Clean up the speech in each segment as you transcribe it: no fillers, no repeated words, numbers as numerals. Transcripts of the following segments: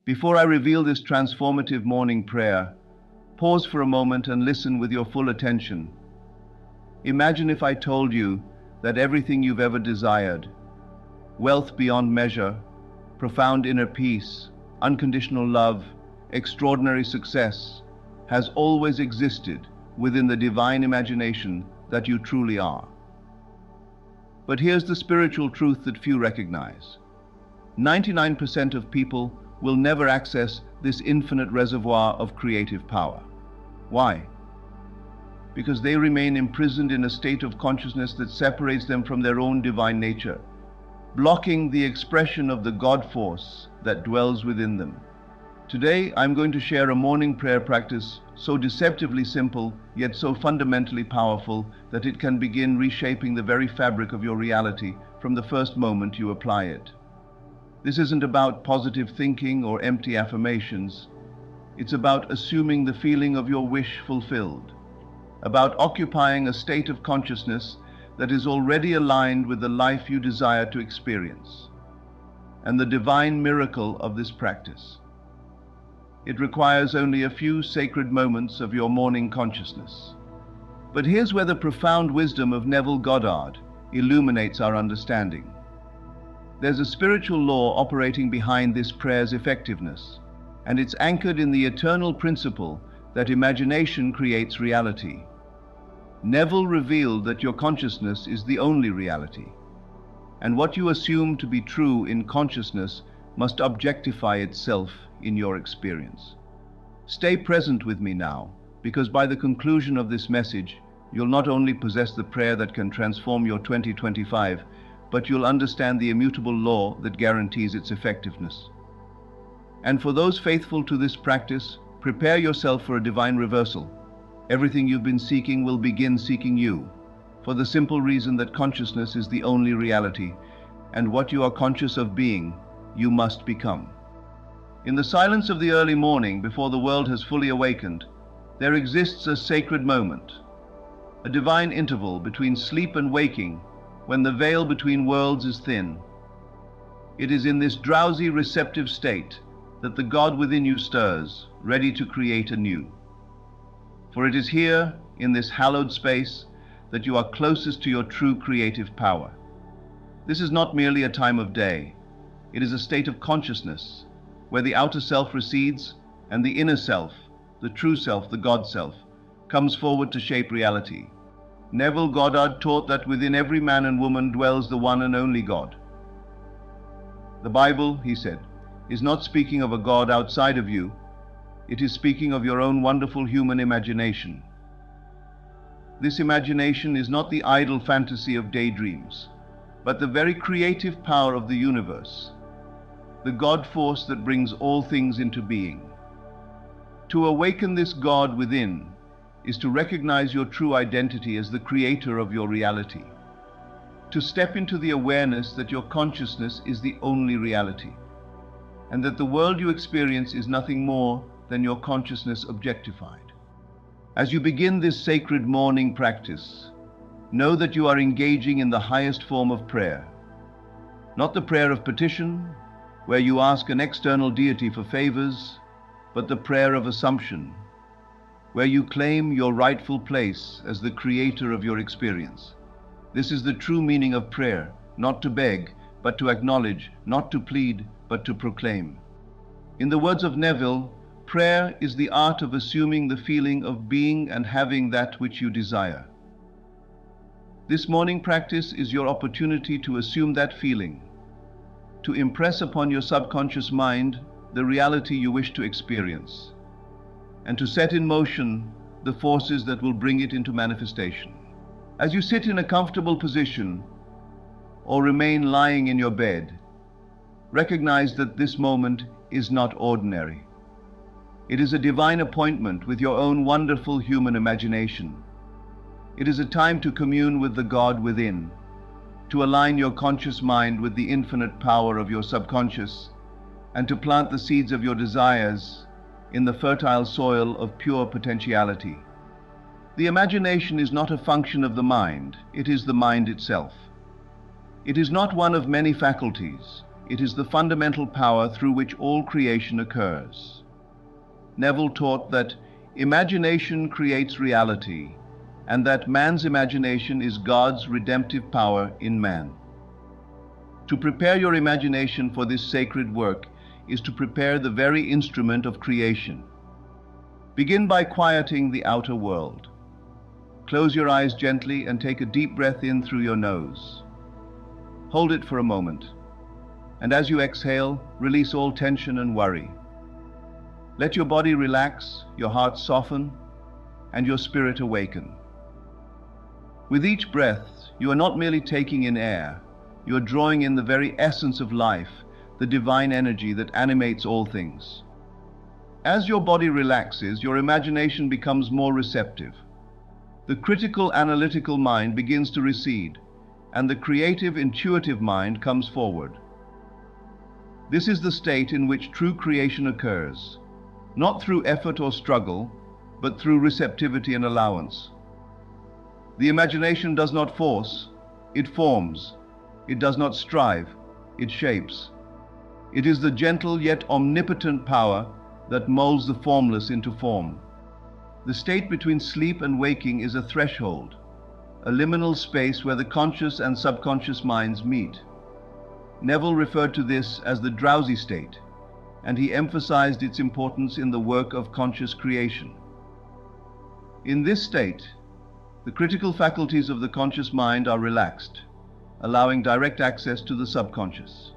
Before I reveal this transformative morning prayer, pause for a moment and listen with your full attention. Imagine if I told you that everything you've ever desired, wealth beyond measure, profound inner peace, unconditional love, extraordinary success, has always existed within the divine imagination that you truly are. But here's the spiritual truth that few recognize. 99% of people will never access this infinite reservoir of creative power. Why? Because they remain imprisoned in a state of consciousness that separates them from their own divine nature, blocking the expression of the God force that dwells within them. Today, I'm going to share a morning prayer practice so deceptively simple, yet so fundamentally powerful that it can begin reshaping the very fabric of your reality from the first moment you apply it. This isn't about positive thinking or empty affirmations. It's about assuming the feeling of your wish fulfilled, about occupying a state of consciousness that is already aligned with the life you desire to experience, and the divine miracle of this practice. It requires only a few sacred moments of your morning consciousness. But here's where the profound wisdom of Neville Goddard illuminates our understanding. There's a spiritual law operating behind this prayer's effectiveness, and it's anchored in the eternal principle that imagination creates reality. Neville revealed that your consciousness is the only reality, and what you assume to be true in consciousness must objectify itself in your experience. Stay present with me now, because by the conclusion of this message, you'll not only possess the prayer that can transform your 2025, but you'll understand the immutable law that guarantees its effectiveness. And for those faithful to this practice, prepare yourself for a divine reversal. Everything you've been seeking will begin seeking you, for the simple reason that consciousness is the only reality, and what you are conscious of being, you must become. In the silence of the early morning, before the world has fully awakened, there exists a sacred moment, a divine interval between sleep and waking, when the veil between worlds is thin. It is in this drowsy, receptive state that the God within you stirs, ready to create anew. For it is here, in this hallowed space, that you are closest to your true creative power. This is not merely a time of day. It is a state of consciousness, where the outer self recedes and the inner self, the true self, the God self, comes forward to shape reality. Neville Goddard taught that within every man and woman dwells the one and only God. The Bible, he said, is not speaking of a God outside of you. It is speaking of your own wonderful human imagination. This imagination is not the idle fantasy of daydreams, but the very creative power of the universe, the God force that brings all things into being. To awaken this God within is to recognize your true identity as the creator of your reality, to step into the awareness that your consciousness is the only reality, and that the world you experience is nothing more than your consciousness objectified. As you begin this sacred morning practice, know that you are engaging in the highest form of prayer, not the prayer of petition, where you ask an external deity for favors, but the prayer of assumption, where you claim your rightful place as the creator of your experience. This is the true meaning of prayer, not to beg, but to acknowledge, not to plead, but to proclaim. In the words of Neville, prayer is the art of assuming the feeling of being and having that which you desire. This morning practice is your opportunity to assume that feeling, to impress upon your subconscious mind the reality you wish to experience, and to set in motion the forces that will bring it into manifestation. As you sit in a comfortable position or remain lying in your bed, recognize that this moment is not ordinary. It is a divine appointment with your own wonderful human imagination. It is a time to commune with the God within, to align your conscious mind with the infinite power of your subconscious, and to plant the seeds of your desires in the fertile soil of pure potentiality. The imagination is not a function of the mind, it is the mind itself. It is not one of many faculties, It is the fundamental power through which all creation occurs. Neville taught that imagination creates reality, and that man's imagination is God's redemptive power in man. To prepare your imagination for this sacred work is to prepare the very instrument of creation. Begin by quieting the outer world. Close your eyes gently and take a deep breath in through your nose. Hold it for a moment, and as you exhale, release all tension and worry. Let your body relax, your heart soften, and your spirit awaken. With each breath, you are not merely taking in air, you are drawing in the very essence of life, the divine energy that animates all things. As your body relaxes, your imagination becomes more receptive. The critical, analytical mind begins to recede, and the creative, intuitive mind comes forward. This is the state in which true creation occurs, not through effort or struggle, but through receptivity and allowance. The imagination does not force, it forms. It does not strive, it shapes. It is the gentle yet omnipotent power that molds the formless into form. The state between sleep and waking is a threshold, a liminal space where the conscious and subconscious minds meet. Neville referred to this as the drowsy state, and he emphasized its importance in the work of conscious creation. In this state, the critical faculties of the conscious mind are relaxed, allowing direct access to the subconscious,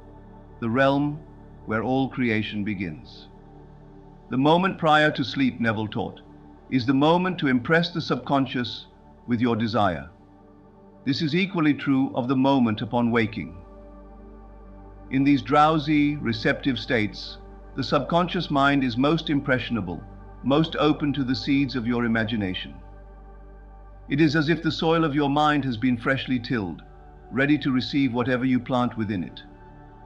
the realm where all creation begins. The moment prior to sleep, Neville taught, is the moment to impress the subconscious with your desire. This is equally true of the moment upon waking. In these drowsy, receptive states, the subconscious mind is most impressionable, most open to the seeds of your imagination. It is as if the soil of your mind has been freshly tilled, ready to receive whatever you plant within it.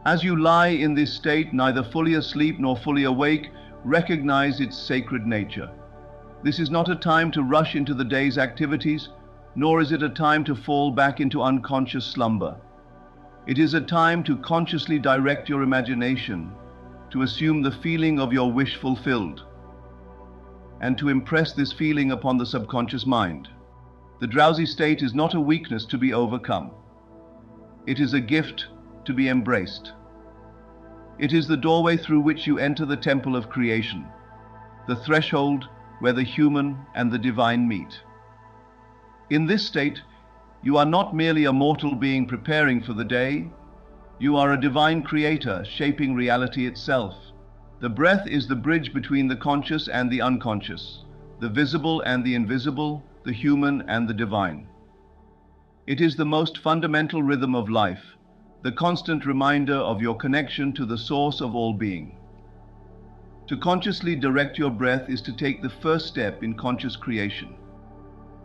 As you lie in this state, neither fully asleep nor fully awake, recognize its sacred nature. This is not a time to rush into the day's activities, nor is it a time to fall back into unconscious slumber. It is a time to consciously direct your imagination, to assume the feeling of your wish fulfilled, and to impress this feeling upon the subconscious mind. The drowsy state is not a weakness to be overcome. It is a gift to be embraced. It is the doorway through which you enter the temple of creation, the threshold where the human and the divine meet. In this state, you are not merely a mortal being preparing for the day, you are a divine creator shaping reality itself. The breath is the bridge between the conscious and the unconscious, the visible and the invisible, the human and the divine. It is the most fundamental rhythm of life, the constant reminder of your connection to the source of all being. To consciously direct your breath is to take the first step in conscious creation.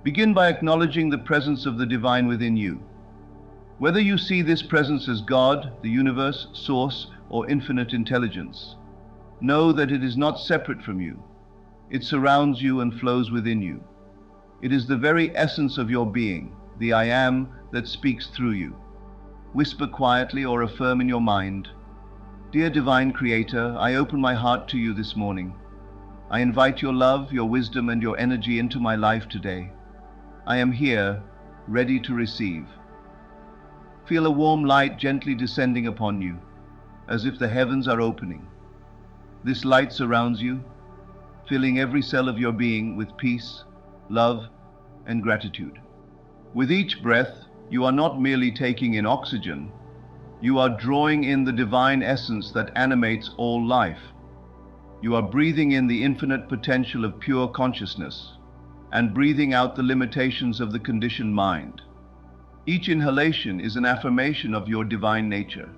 Begin by acknowledging the presence of the divine within you. Whether you see this presence as God, the universe, source, or infinite intelligence, know that it is not separate from you. It surrounds you and flows within you. It is the very essence of your being, the I Am, that speaks through you. Whisper quietly or affirm in your mind, "Dear Divine Creator, I open my heart to you this morning. I invite your love, your wisdom, and your energy into my life today. I am here, ready to receive." Feel a warm light gently descending upon you, as if the heavens are opening. This light surrounds you, filling every cell of your being with peace, love, and gratitude. With each breath, you are not merely taking in oxygen, you are drawing in the divine essence that animates all life. You are breathing in the infinite potential of pure consciousness and breathing out the limitations of the conditioned mind. Each inhalation is an affirmation of your divine nature.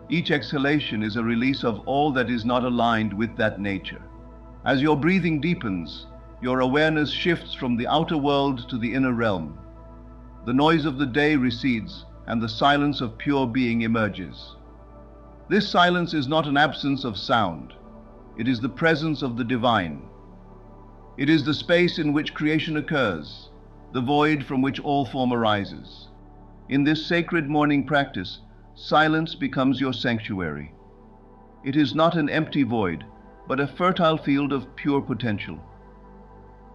Each exhalation is a release of all that is not aligned with that nature. As your breathing deepens, your awareness shifts from the outer world to the inner realm. The noise of the day recedes, and the silence of pure being emerges. This silence is not an absence of sound. It is the presence of the divine. It is the space in which creation occurs, the void from which all form arises. In this sacred morning practice, silence becomes your sanctuary. It is not an empty void, but a fertile field of pure potential.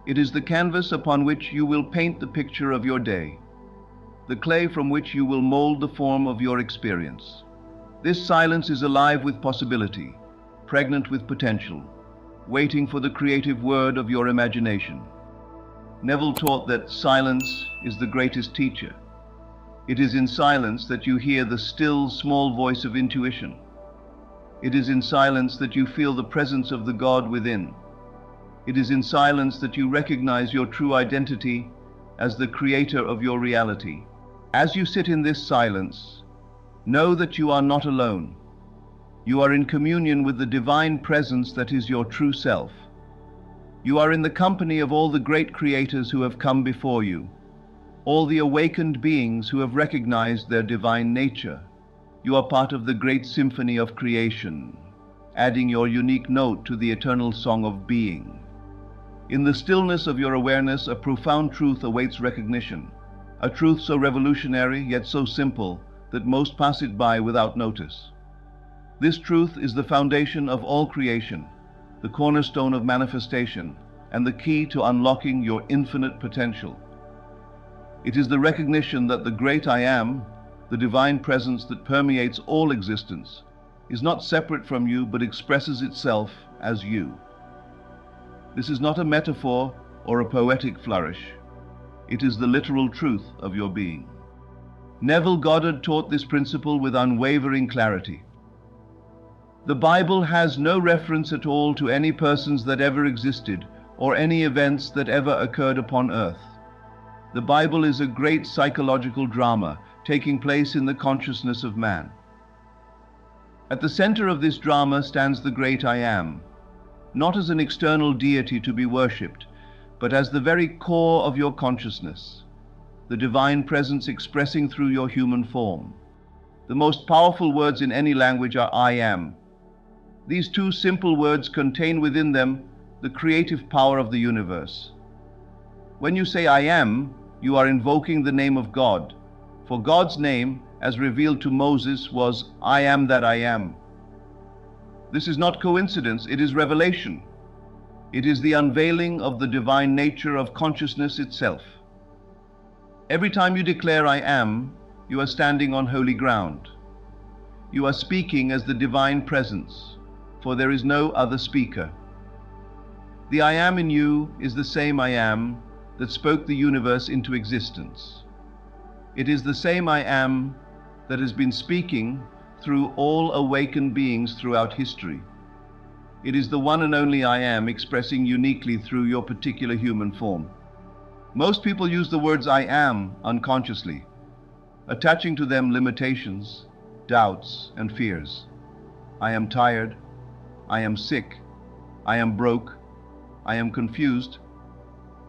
It is the canvas upon which you will paint the picture of your day, the clay from which you will mold the form of your experience. This silence is alive with possibility, pregnant with potential, waiting for the creative word of your imagination. Neville taught that silence is the greatest teacher. It is in silence that you hear the still, small voice of intuition. It is in silence that you feel the presence of the God within. It is in silence that you recognize your true identity as the creator of your reality. As you sit in this silence, know that you are not alone. You are in communion with the divine presence that is your true self. You are in the company of all the great creators who have come before you, all the awakened beings who have recognized their divine nature. You are part of the great symphony of creation, adding your unique note to the eternal song of being. In the stillness of your awareness, a profound truth awaits recognition, a truth so revolutionary yet so simple that most pass it by without notice. This truth is the foundation of all creation, the cornerstone of manifestation, and the key to unlocking your infinite potential. It is the recognition that the great I Am, the divine presence that permeates all existence, is not separate from you but expresses itself as you. This is not a metaphor or a poetic flourish. It is the literal truth of your being. Neville Goddard taught this principle with unwavering clarity. The Bible has no reference at all to any persons that ever existed or any events that ever occurred upon earth. The Bible is a great psychological drama taking place in the consciousness of man. At the center of this drama stands the great I Am, not as an external deity to be worshipped, but as the very core of your consciousness, the divine presence expressing through your human form. The most powerful words in any language are I am. These two simple words contain within them the creative power of the universe. When you say I am, you are invoking the name of God, for God's name, as revealed to Moses, was I am that I am. This is not coincidence, it is revelation. It is the unveiling of the divine nature of consciousness itself. Every time you declare I am, you are standing on holy ground. You are speaking as the divine presence, for there is no other speaker. The I am in you is the same I am that spoke the universe into existence. It is the same I am that has been speaking through all awakened beings throughout history. It is the one and only I am expressing uniquely through your particular human form. Most people use the words I am unconsciously, attaching to them limitations, doubts, and fears. I am tired. I am sick. I am broke. I am confused.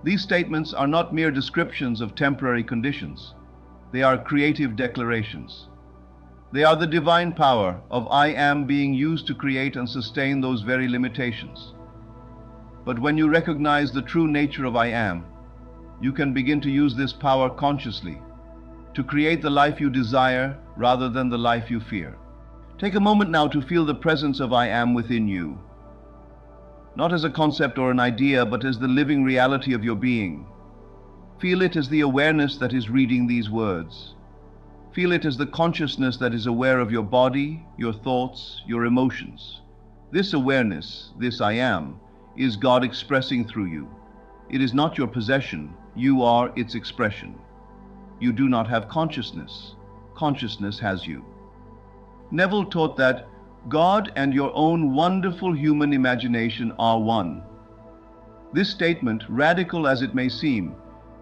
These statements are not mere descriptions of temporary conditions. They are creative declarations. They are the divine power of I am being used to create and sustain those very limitations. But when you recognize the true nature of I am, you can begin to use this power consciously to create the life you desire rather than the life you fear. Take a moment now to feel the presence of I am within you, not as a concept or an idea, but as the living reality of your being. Feel it as the awareness that is reading these words. Feel it as the consciousness that is aware of your body, your thoughts, your emotions. This awareness, this I am, is God expressing through you. It is not your possession, you are its expression. You do not have consciousness. Consciousness has you. Neville taught that God and your own wonderful human imagination are one. This statement, radical as it may seem,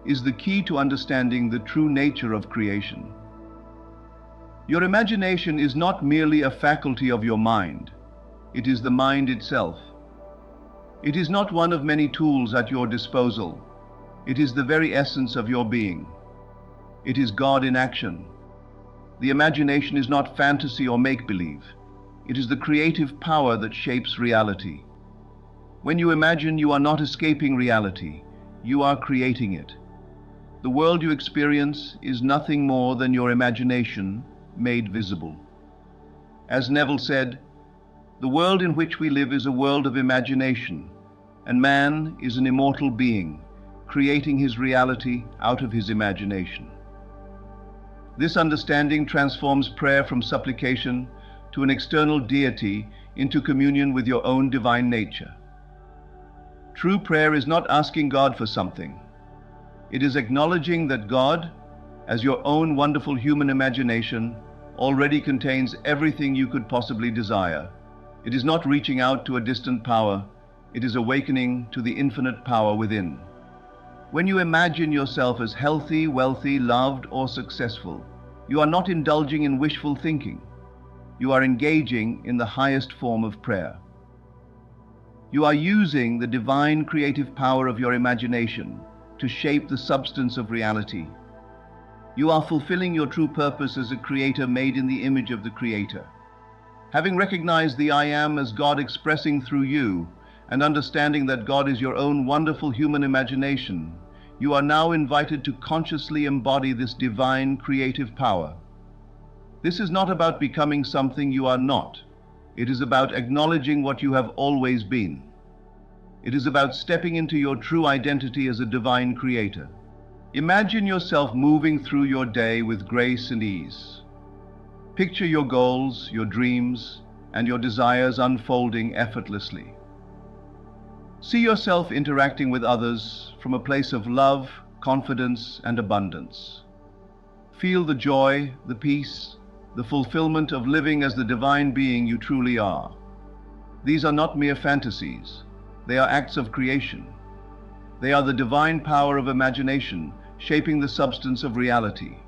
is the key to understanding the true nature of creation. Your imagination is not merely a faculty of your mind. It is the mind itself. It is not one of many tools at your disposal. It is the very essence of your being. It is God in action. The imagination is not fantasy or make-believe. It is the creative power that shapes reality. When you imagine, you are not escaping reality. You are creating it. The world you experience is nothing more than your imagination made visible. As Neville said, "The world in which we live is a world of imagination, and man is an immortal being, creating his reality out of his imagination." This understanding transforms prayer from supplication to an external deity into communion with your own divine nature. True prayer is not asking God for something. It is acknowledging that God, as your own wonderful human imagination, already contains everything you could possibly desire. It is not reaching out to a distant power, it is awakening to the infinite power within. When you imagine yourself as healthy, wealthy, loved, or successful, you are not indulging in wishful thinking. You are engaging in the highest form of prayer. You are using the divine creative power of your imagination to shape the substance of reality. You are fulfilling your true purpose as a creator made in the image of the Creator. Having recognized the I Am as God expressing through you, and understanding that God is your own wonderful human imagination, you are now invited to consciously embody this divine creative power. This is not about becoming something you are not. It is about acknowledging what you have always been. It is about stepping into your true identity as a divine creator. Imagine yourself moving through your day with grace and ease. Picture your goals, your dreams, and your desires unfolding effortlessly. See yourself interacting with others from a place of love, confidence, and abundance. Feel the joy, the peace, the fulfillment of living as the divine being you truly are. These are not mere fantasies. They are acts of creation. They are the divine power of imagination, shaping the substance of reality.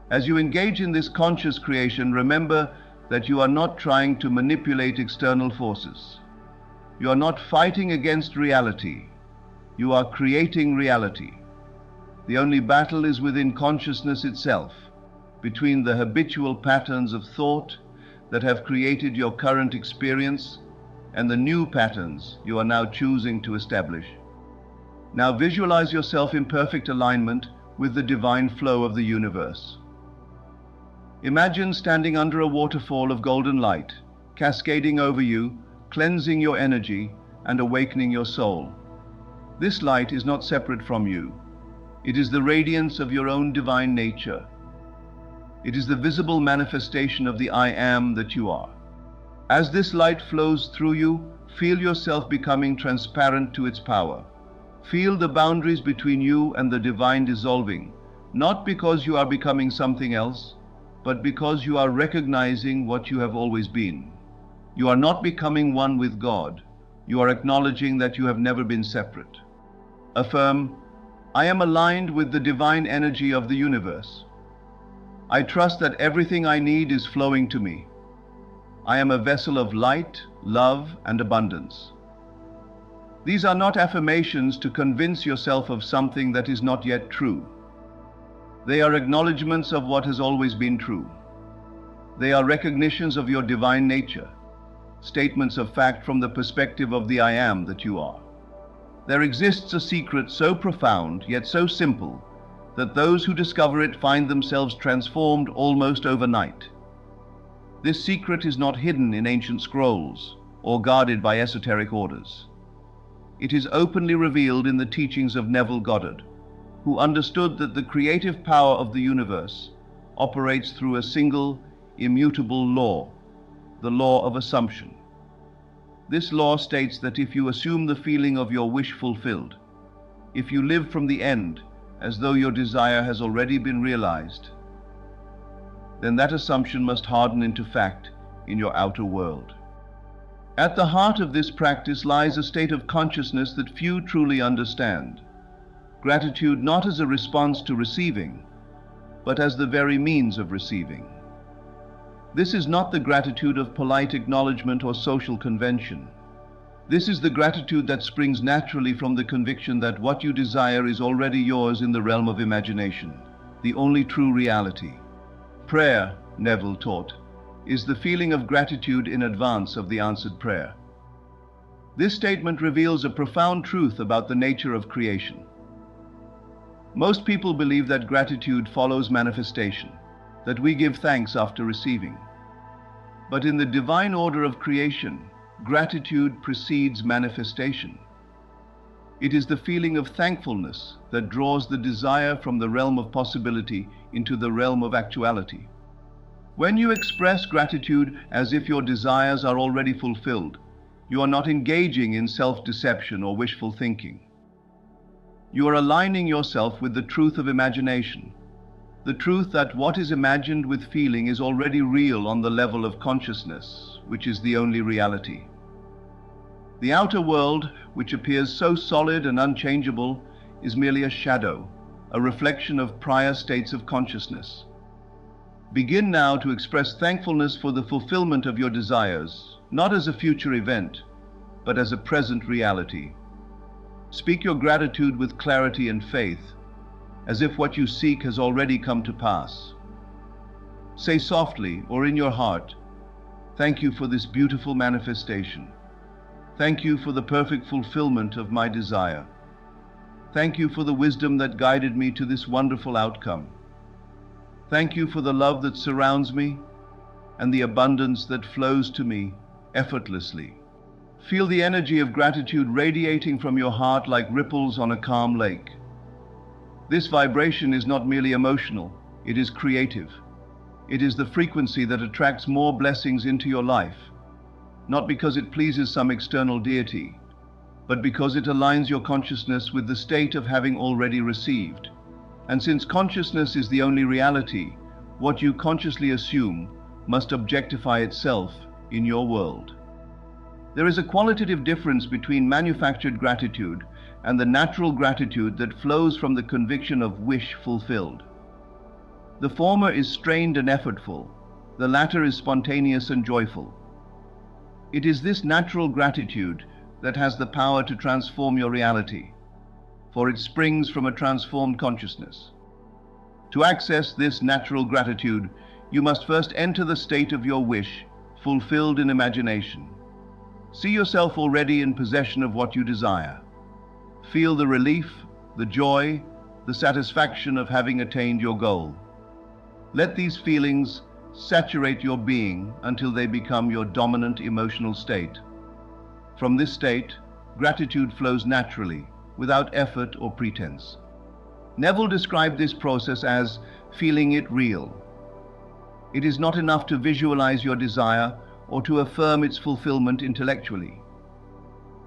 As you engage in this conscious creation, remember that you are not trying to manipulate external forces. You are not fighting against reality. You are creating reality. The only battle is within consciousness itself, between the habitual patterns of thought that have created your current experience and the new patterns you are now choosing to establish. Now visualize yourself in perfect alignment with the divine flow of the universe. Imagine standing under a waterfall of golden light, cascading over you, cleansing your energy and awakening your soul. This light is not separate from you. It is the radiance of your own divine nature. It is the visible manifestation of the I Am that you are. As this light flows through you, feel yourself becoming transparent to its power. Feel the boundaries between you and the divine dissolving, not because you are becoming something else, but because you are recognizing what you have always been. You are not becoming one with God. You are acknowledging that you have never been separate. Affirm, "I am aligned with the divine energy of the universe. I trust that everything I need is flowing to me. I am a vessel of light, love, and abundance." These are not affirmations to convince yourself of something that is not yet true. They are acknowledgments of what has always been true. They are recognitions of your divine nature, statements of fact from the perspective of the I Am that you are. There exists a secret so profound, yet so simple, that those who discover it find themselves transformed almost overnight. This secret is not hidden in ancient scrolls or guarded by esoteric orders. It is openly revealed in the teachings of Neville Goddard, who understood that the creative power of the universe operates through a single, immutable law, the law of assumption. This law states that if you assume the feeling of your wish fulfilled, if you live from the end as though your desire has already been realized, then that assumption must harden into fact in your outer world. At the heart of this practice lies a state of consciousness that few truly understand. Gratitude not as a response to receiving, but as the very means of receiving. This is not the gratitude of polite acknowledgement or social convention. This is the gratitude that springs naturally from the conviction that what you desire is already yours in the realm of imagination, the only true reality. Prayer, Neville taught, is the feeling of gratitude in advance of the answered prayer. This statement reveals a profound truth about the nature of creation. Most people believe that gratitude follows manifestation, that we give thanks after receiving. But in the divine order of creation, gratitude precedes manifestation. It is the feeling of thankfulness that draws the desire from the realm of possibility into the realm of actuality. When you express gratitude as if your desires are already fulfilled, you are not engaging in self-deception or wishful thinking. You are aligning yourself with the truth of imagination, the truth that what is imagined with feeling is already real on the level of consciousness, which is the only reality. The outer world, which appears so solid and unchangeable, is merely a shadow, a reflection of prior states of consciousness. Begin now to express thankfulness for the fulfillment of your desires, not as a future event, but as a present reality. Speak your gratitude with clarity and faith, as if what you seek has already come to pass. Say softly or in your heart, "Thank you for this beautiful manifestation. Thank you for the perfect fulfillment of my desire. Thank you for the wisdom that guided me to this wonderful outcome. Thank you for the love that surrounds me and the abundance that flows to me effortlessly." Feel the energy of gratitude radiating from your heart like ripples on a calm lake. This vibration is not merely emotional, it is creative. It is the frequency that attracts more blessings into your life, not because it pleases some external deity, but because it aligns your consciousness with the state of having already received. And since consciousness is the only reality, what you consciously assume must objectify itself in your world. There is a qualitative difference between manufactured gratitude and the natural gratitude that flows from the conviction of wish fulfilled. The former is strained and effortful, the latter is spontaneous and joyful. It is this natural gratitude that has the power to transform your reality, for it springs from a transformed consciousness. To access this natural gratitude, you must first enter the state of your wish, fulfilled in imagination. See yourself already in possession of what you desire. Feel the relief, the joy, the satisfaction of having attained your goal. Let these feelings saturate your being until they become your dominant emotional state. From this state, gratitude flows naturally, without effort or pretense. Neville described this process as feeling it real. It is not enough to visualize your desire or to affirm its fulfillment intellectually.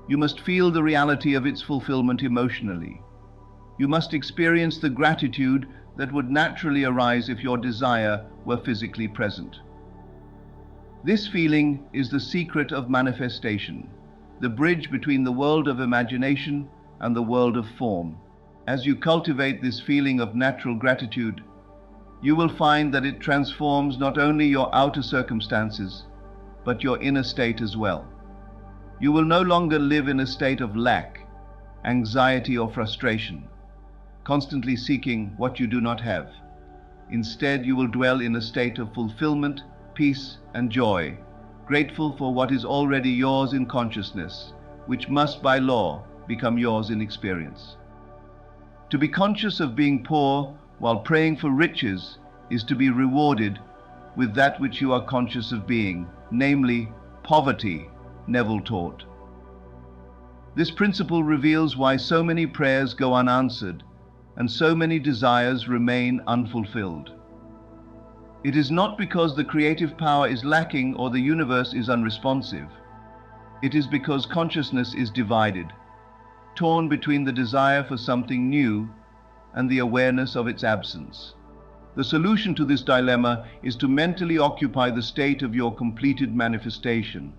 You must feel the reality of its fulfillment emotionally. You must experience the gratitude that would naturally arise if your desire were physically present. This feeling is the secret of manifestation, the bridge between the world of imagination and the world of form. As you cultivate this feeling of natural gratitude, you will find that it transforms not only your outer circumstances, but your inner state as well. You will no longer live in a state of lack, anxiety, or frustration, constantly seeking what you do not have. Instead, you will dwell in a state of fulfillment, peace, and joy, grateful for what is already yours in consciousness, which must by law become yours in experience. To be conscious of being poor while praying for riches is to be rewarded with that which you are conscious of being, namely poverty, Neville taught. This principle reveals why so many prayers go unanswered and so many desires remain unfulfilled. It is not because the creative power is lacking or the universe is unresponsive. It is because consciousness is divided, torn between the desire for something new and the awareness of its absence. The solution to this dilemma is to mentally occupy the state of your completed manifestation.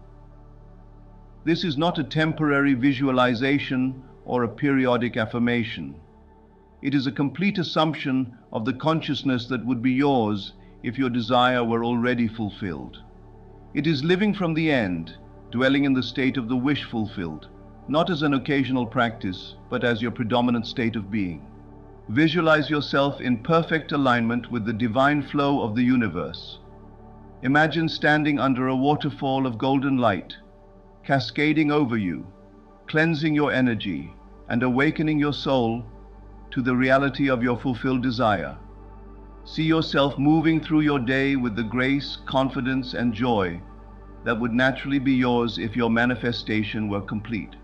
This is not a temporary visualization or a periodic affirmation. It is a complete assumption of the consciousness that would be yours if your desire were already fulfilled. It is living from the end, dwelling in the state of the wish fulfilled, not as an occasional practice, but as your predominant state of being. Visualize yourself in perfect alignment with the divine flow of the universe. Imagine standing under a waterfall of golden light, cascading over you, cleansing your energy, and awakening your soul to the reality of your fulfilled desire. See yourself moving through your day with the grace, confidence, and joy that would naturally be yours if your manifestation were complete.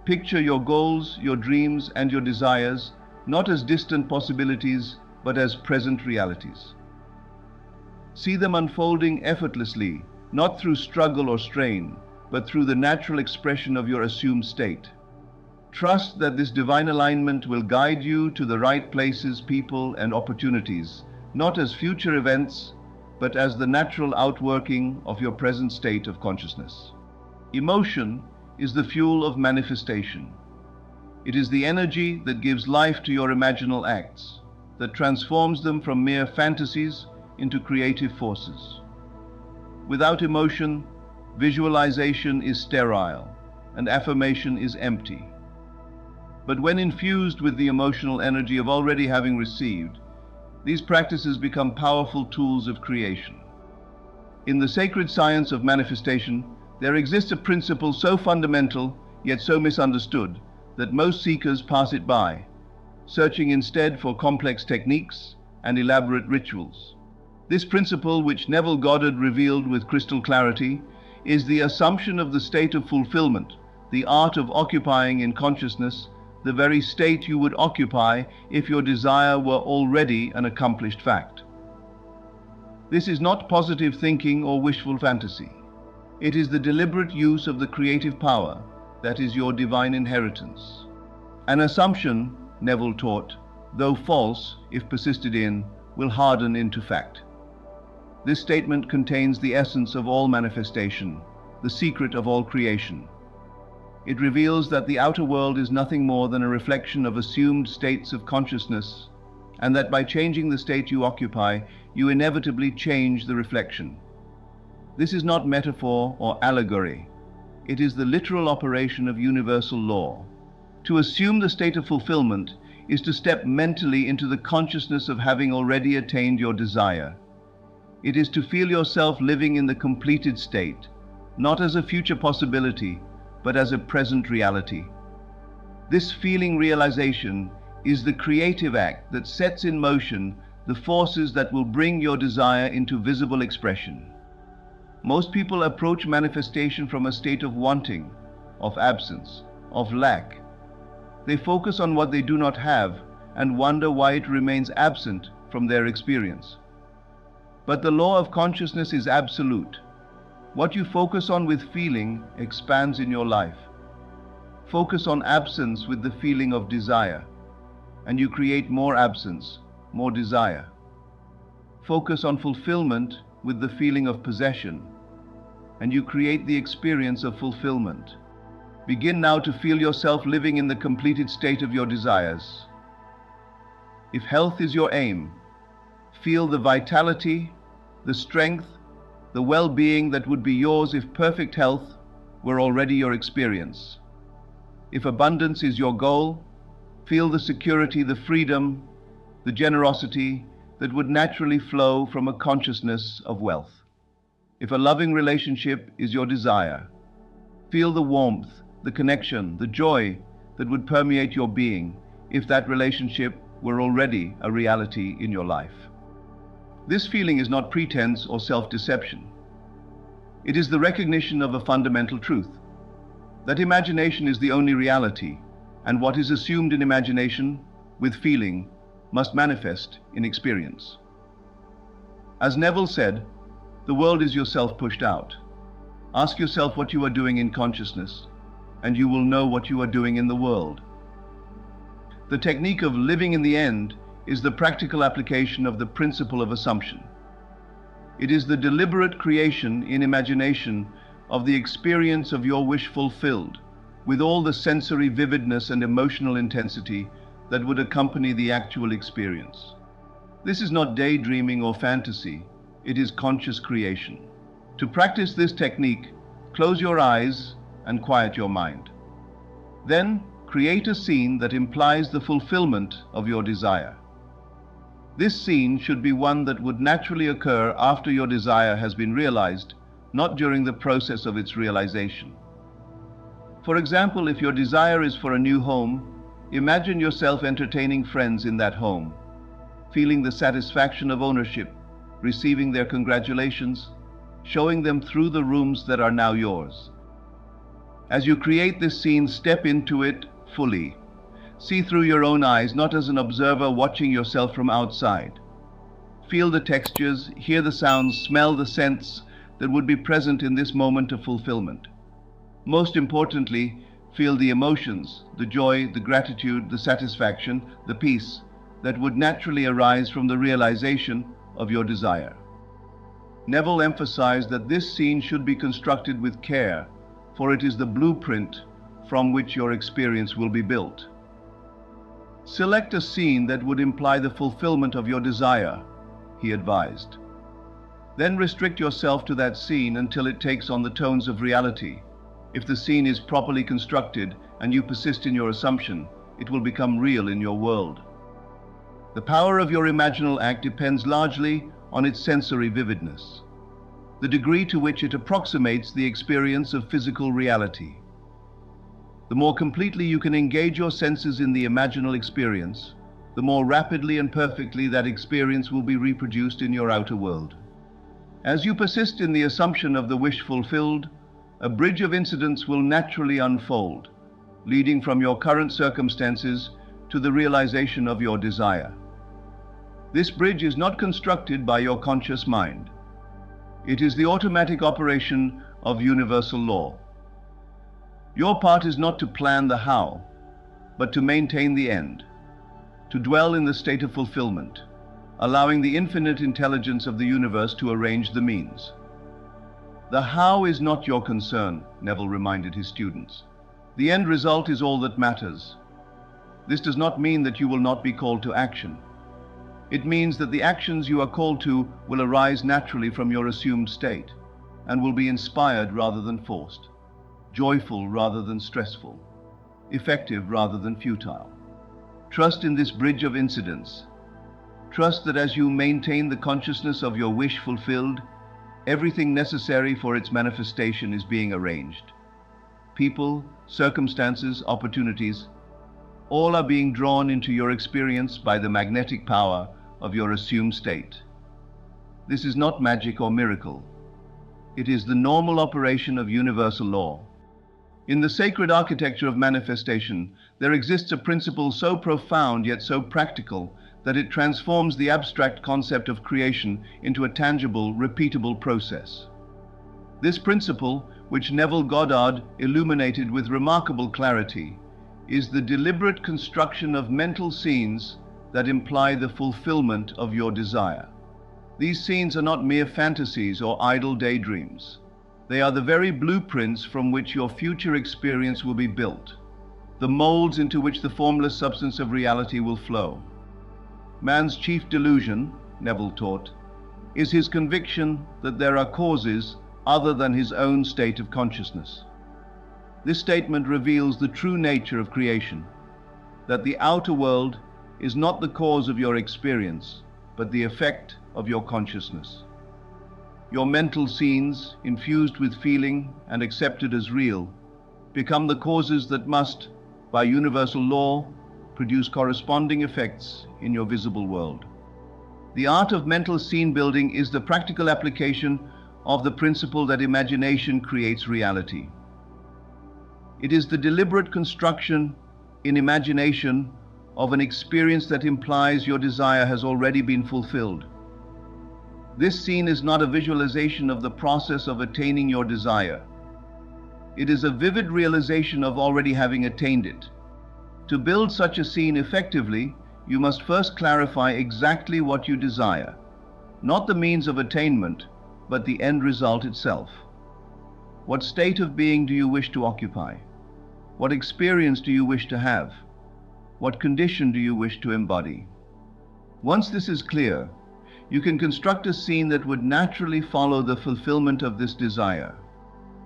Picture your goals, your dreams, and your desires not as distant possibilities, but as present realities. See them unfolding effortlessly, not through struggle or strain, but through the natural expression of your assumed state. Trust that this divine alignment will guide you to the right places, people, and opportunities, not as future events, but as the natural outworking of your present state of consciousness. Emotion is the fuel of manifestation. It is the energy that gives life to your imaginal acts, that transforms them from mere fantasies into creative forces. Without emotion, visualization is sterile, and affirmation is empty. But when infused with the emotional energy of already having received, these practices become powerful tools of creation. In the sacred science of manifestation, there exists a principle so fundamental, yet so misunderstood, that most seekers pass it by, searching instead for complex techniques and elaborate rituals. This principle, which Neville Goddard revealed with crystal clarity, is the assumption of the state of fulfillment, the art of occupying in consciousness the very state you would occupy if your desire were already an accomplished fact. This is not positive thinking or wishful fantasy. It is the deliberate use of the creative power that is your divine inheritance. An assumption, Neville taught, though false, if persisted in, will harden into fact. This statement contains the essence of all manifestation, the secret of all creation. It reveals that the outer world is nothing more than a reflection of assumed states of consciousness, and that by changing the state you occupy, you inevitably change the reflection. This is not metaphor or allegory. It is the literal operation of universal law. To assume the state of fulfillment is to step mentally into the consciousness of having already attained your desire. It is to feel yourself living in the completed state, not as a future possibility, but as a present reality. This feeling realization is the creative act that sets in motion the forces that will bring your desire into visible expression. Most people approach manifestation from a state of wanting, of absence, of lack. They focus on what they do not have and wonder why it remains absent from their experience. But the law of consciousness is absolute. What you focus on with feeling expands in your life. Focus on absence with the feeling of desire, and you create more absence, more desire. Focus on fulfillment with the feeling of possession, and you create the experience of fulfillment. Begin now to feel yourself living in the completed state of your desires. If health is your aim, feel the vitality, the strength, the well-being that would be yours if perfect health were already your experience. If abundance is your goal, feel the security, the freedom, the generosity that would naturally flow from a consciousness of wealth. If a loving relationship is your desire, feel the warmth, the connection, the joy that would permeate your being if that relationship were already a reality in your life. This feeling is not pretense or self-deception. It is the recognition of a fundamental truth, that imagination is the only reality, and what is assumed in imagination, with feeling, must manifest in experience. As Neville said, the world is yourself pushed out. Ask yourself what you are doing in consciousness, and you will know what you are doing in the world. The technique of living in the end is the practical application of the principle of assumption. It is the deliberate creation in imagination of the experience of your wish fulfilled, with all the sensory vividness and emotional intensity that would accompany the actual experience. This is not daydreaming or fantasy, it is conscious creation. To practice this technique, close your eyes and quiet your mind. Then, create a scene that implies the fulfillment of your desire. This scene should be one that would naturally occur after your desire has been realized, not during the process of its realization. For example, if your desire is for a new home, imagine yourself entertaining friends in that home, feeling the satisfaction of ownership, receiving their congratulations, showing them through the rooms that are now yours. As you create this scene, step into it fully. See through your own eyes, not as an observer watching yourself from outside. Feel the textures, hear the sounds, smell the scents that would be present in this moment of fulfillment. Most importantly, feel the emotions, the joy, the gratitude, the satisfaction, the peace that would naturally arise from the realization of your desire. Neville emphasized that this scene should be constructed with care, for it is the blueprint from which your experience will be built. Select a scene that would imply the fulfillment of your desire, he advised. Then restrict yourself to that scene until it takes on the tones of reality. If the scene is properly constructed and you persist in your assumption, it will become real in your world. The power of your imaginal act depends largely on its sensory vividness, the degree to which it approximates the experience of physical reality. The more completely you can engage your senses in the imaginal experience, the more rapidly and perfectly that experience will be reproduced in your outer world. As you persist in the assumption of the wish fulfilled, a bridge of incidents will naturally unfold, leading from your current circumstances to the realization of your desire. This bridge is not constructed by your conscious mind. It is the automatic operation of universal law. Your part is not to plan the how, but to maintain the end, to dwell in the state of fulfillment, allowing the infinite intelligence of the universe to arrange the means. The how is not your concern, Neville reminded his students. The end result is all that matters. This does not mean that you will not be called to action. It means that the actions you are called to will arise naturally from your assumed state, and will be inspired rather than forced, joyful rather than stressful, effective rather than futile. Trust in this bridge of incidents. Trust that as you maintain the consciousness of your wish fulfilled, everything necessary for its manifestation is being arranged. People, circumstances, opportunities, all are being drawn into your experience by the magnetic power of your assumed state. This is not magic or miracle. It is the normal operation of universal law. In the sacred architecture of manifestation, there exists a principle so profound yet so practical that it transforms the abstract concept of creation into a tangible, repeatable process. This principle, which Neville Goddard illuminated with remarkable clarity, is the deliberate construction of mental scenes that imply the fulfillment of your desire. These scenes are not mere fantasies or idle daydreams. They are the very blueprints from which your future experience will be built, the molds into which the formless substance of reality will flow. Man's chief delusion, Neville taught, is his conviction that there are causes other than his own state of consciousness. This statement reveals the true nature of creation, that the outer world is not the cause of your experience, but the effect of your consciousness. Your mental scenes, infused with feeling and accepted as real, become the causes that must, by universal law, produce corresponding effects in your visible world. The art of mental scene building is the practical application of the principle that imagination creates reality. It is the deliberate construction in imagination of an experience that implies your desire has already been fulfilled. This scene is not a visualization of the process of attaining your desire. It is a vivid realization of already having attained it. To build such a scene effectively, you must first clarify exactly what you desire, not the means of attainment, but the end result itself. What state of being do you wish to occupy? What experience do you wish to have? What condition do you wish to embody? Once this is clear, you can construct a scene that would naturally follow the fulfillment of this desire.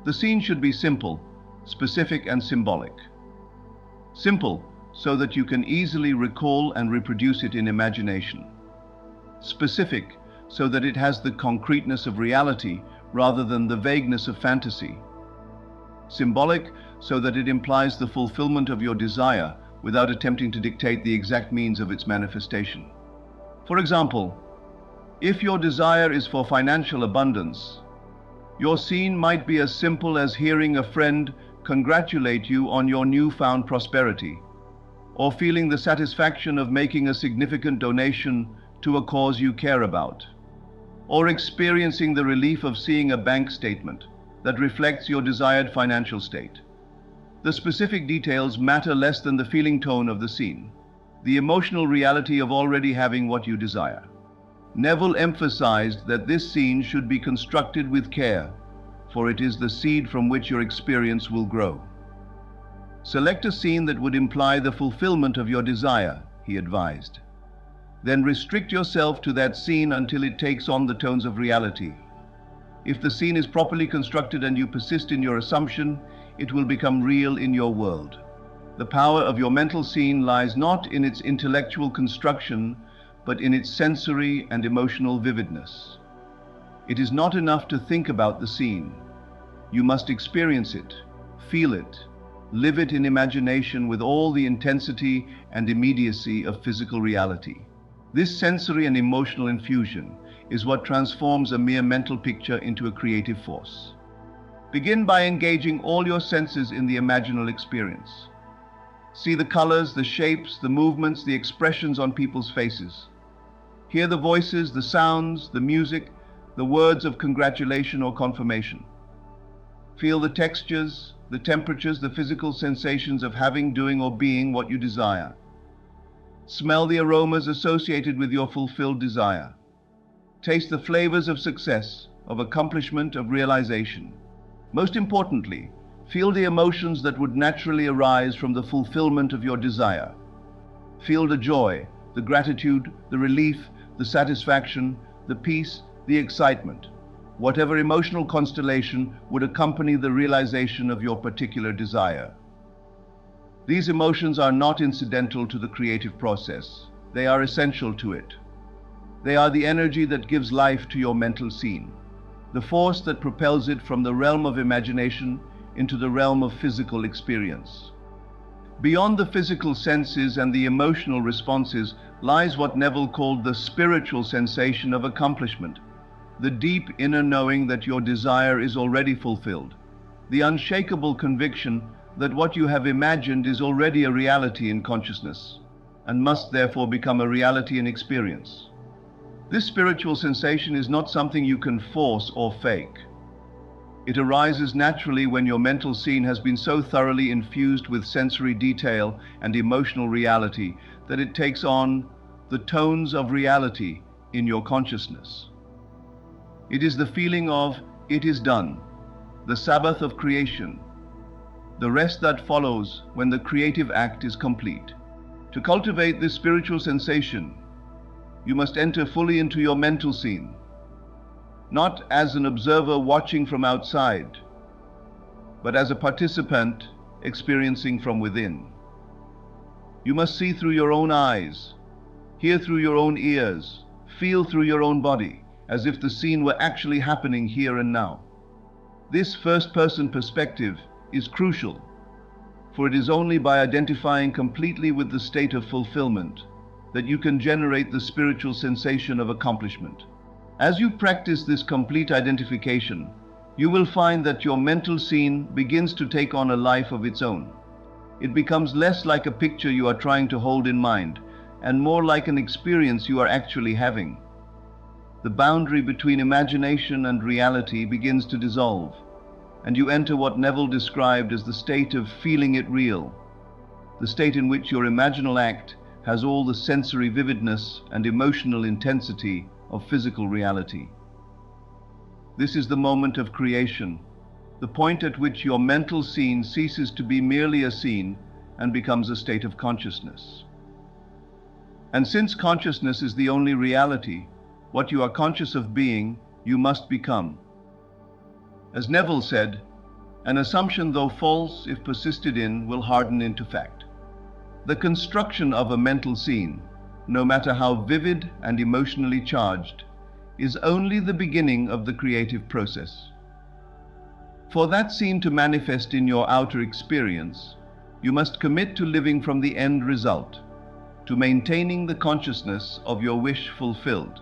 The scene should be simple, specific, and symbolic. Simple, so that you can easily recall and reproduce it in imagination. Specific, so that it has the concreteness of reality rather than the vagueness of fantasy. Symbolic, so that it implies the fulfillment of your desire without attempting to dictate the exact means of its manifestation. For example, if your desire is for financial abundance, Your scene might be as simple as hearing a friend congratulate you on your newfound prosperity, or feeling the satisfaction of making a significant donation to a cause you care about, or experiencing the relief of seeing a bank statement that reflects your desired financial state. The specific details matter less than the feeling tone of the scene, the emotional reality of already having what you desire. Neville emphasized that this scene should be constructed with care, for it is the seed from which your experience will grow. Select a scene that would imply the fulfillment of your desire, he advised. Then restrict yourself to that scene until it takes on the tones of reality. If the scene is properly constructed and you persist in your assumption, it will become real in your world. The power of your mental scene lies not in its intellectual construction, but in its sensory and emotional vividness. It is not enough to think about the scene. You must experience it, feel it, live it in imagination with all the intensity and immediacy of physical reality. This sensory and emotional infusion is what transforms a mere mental picture into a creative force. Begin by engaging all your senses in the imaginal experience. See the colors, the shapes, the movements, the expressions on people's faces. Hear the voices, the sounds, the music, the words of congratulation or confirmation. Feel the textures, the temperatures, the physical sensations of having, doing, or being what you desire. Smell the aromas associated with your fulfilled desire. Taste the flavors of success, of accomplishment, of realization. Most importantly, feel the emotions that would naturally arise from the fulfillment of your desire. Feel the joy, the gratitude, the relief, the satisfaction, the peace, the excitement, whatever emotional constellation would accompany the realization of your particular desire. These emotions are not incidental to the creative process. They are essential to it. They are the energy that gives life to your mental scene, the force that propels it from the realm of imagination into the realm of physical experience. Beyond the physical senses and the emotional responses lies what Neville called the spiritual sensation of accomplishment, the deep inner knowing that your desire is already fulfilled, the unshakable conviction that what you have imagined is already a reality in consciousness, and must therefore become a reality in experience. This spiritual sensation is not something you can force or fake. It arises naturally when your mental scene has been so thoroughly infused with sensory detail and emotional reality that it takes on the tones of reality in your consciousness. It is the feeling of "it is done," the Sabbath of creation, the rest that follows when the creative act is complete. To cultivate this spiritual sensation, you must enter fully into your mental scene, not as an observer watching from outside, but as a participant experiencing from within. You must see through your own eyes, hear through your own ears, feel through your own body, as if the scene were actually happening here and now. This first-person perspective is crucial, for it is only by identifying completely with the state of fulfillment that you can generate the spiritual sensation of accomplishment. As you practice this complete identification, you will find that your mental scene begins to take on a life of its own. It becomes less like a picture you are trying to hold in mind, and more like an experience you are actually having. The boundary between imagination and reality begins to dissolve, and you enter what Neville described as the state of feeling it real, the state in which your imaginal act has all the sensory vividness and emotional intensity of physical reality. This is the moment of creation, the point at which your mental scene ceases to be merely a scene and becomes a state of consciousness. And since consciousness is the only reality, what you are conscious of being, you must become. As Neville said, an assumption, though false, if persisted in, will harden into fact. The construction of a mental scene, no matter how vivid and emotionally charged, is only the beginning of the creative process. For that scene to manifest in your outer experience, you must commit to living from the end result, to maintaining the consciousness of your wish fulfilled,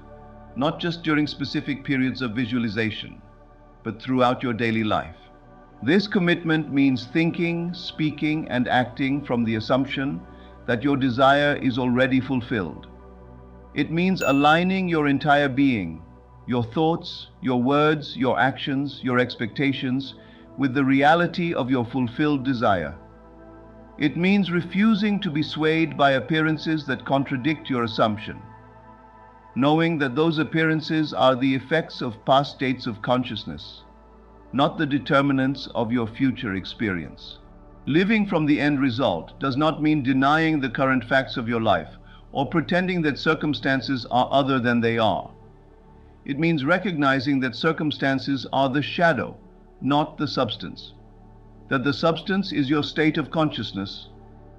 not just during specific periods of visualization, but throughout your daily life. This commitment means thinking, speaking, and acting from the assumption that your desire is already fulfilled. It means aligning your entire being, your thoughts, your words, your actions, your expectations, with the reality of your fulfilled desire. It means refusing to be swayed by appearances that contradict your assumption, knowing that those appearances are the effects of past states of consciousness, not the determinants of your future experience. Living from the end result does not mean denying the current facts of your life or pretending that circumstances are other than they are. It means recognizing that circumstances are the shadow, not the substance. That the substance is your state of consciousness,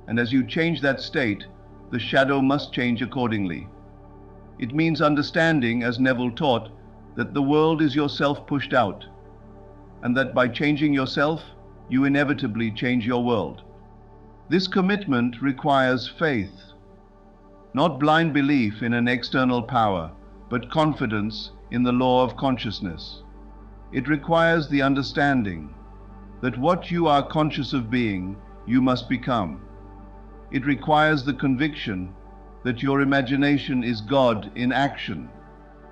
and as you change that state, the shadow must change accordingly. It means understanding, as Neville taught, that the world is yourself pushed out, and that by changing yourself, you inevitably change your world. This commitment requires faith, not blind belief in an external power, but confidence in the law of consciousness. It requires the understanding that what you are conscious of being, you must become. It requires the conviction that your imagination is God in action,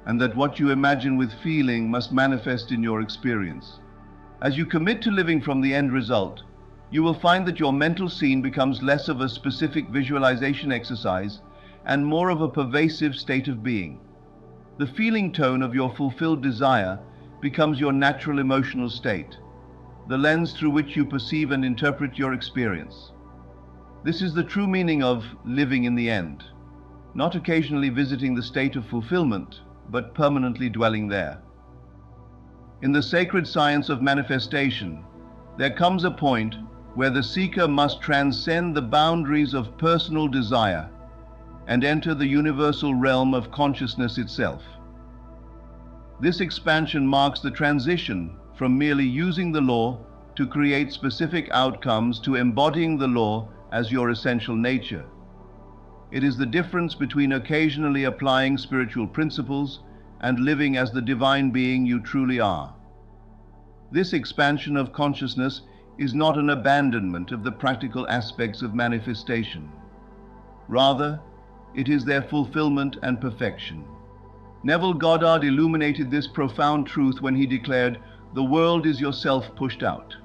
and that what you imagine with feeling must manifest in your experience. As you commit to living from the end result, you will find that your mental scene becomes less of a specific visualization exercise and more of a pervasive state of being. The feeling tone of your fulfilled desire becomes your natural emotional state, the lens through which you perceive and interpret your experience. This is the true meaning of living in the end, not occasionally visiting the state of fulfillment, but permanently dwelling there. In the sacred science of manifestation, there comes a point where the seeker must transcend the boundaries of personal desire and enter the universal realm of consciousness itself. This expansion marks the transition from merely using the law to create specific outcomes to embodying the law as your essential nature. It is the difference between occasionally applying spiritual principles and living as the divine being you truly are. This expansion of consciousness is not an abandonment of the practical aspects of manifestation. Rather, it is their fulfillment and perfection. Neville Goddard illuminated this profound truth when he declared, "The world is yourself pushed out."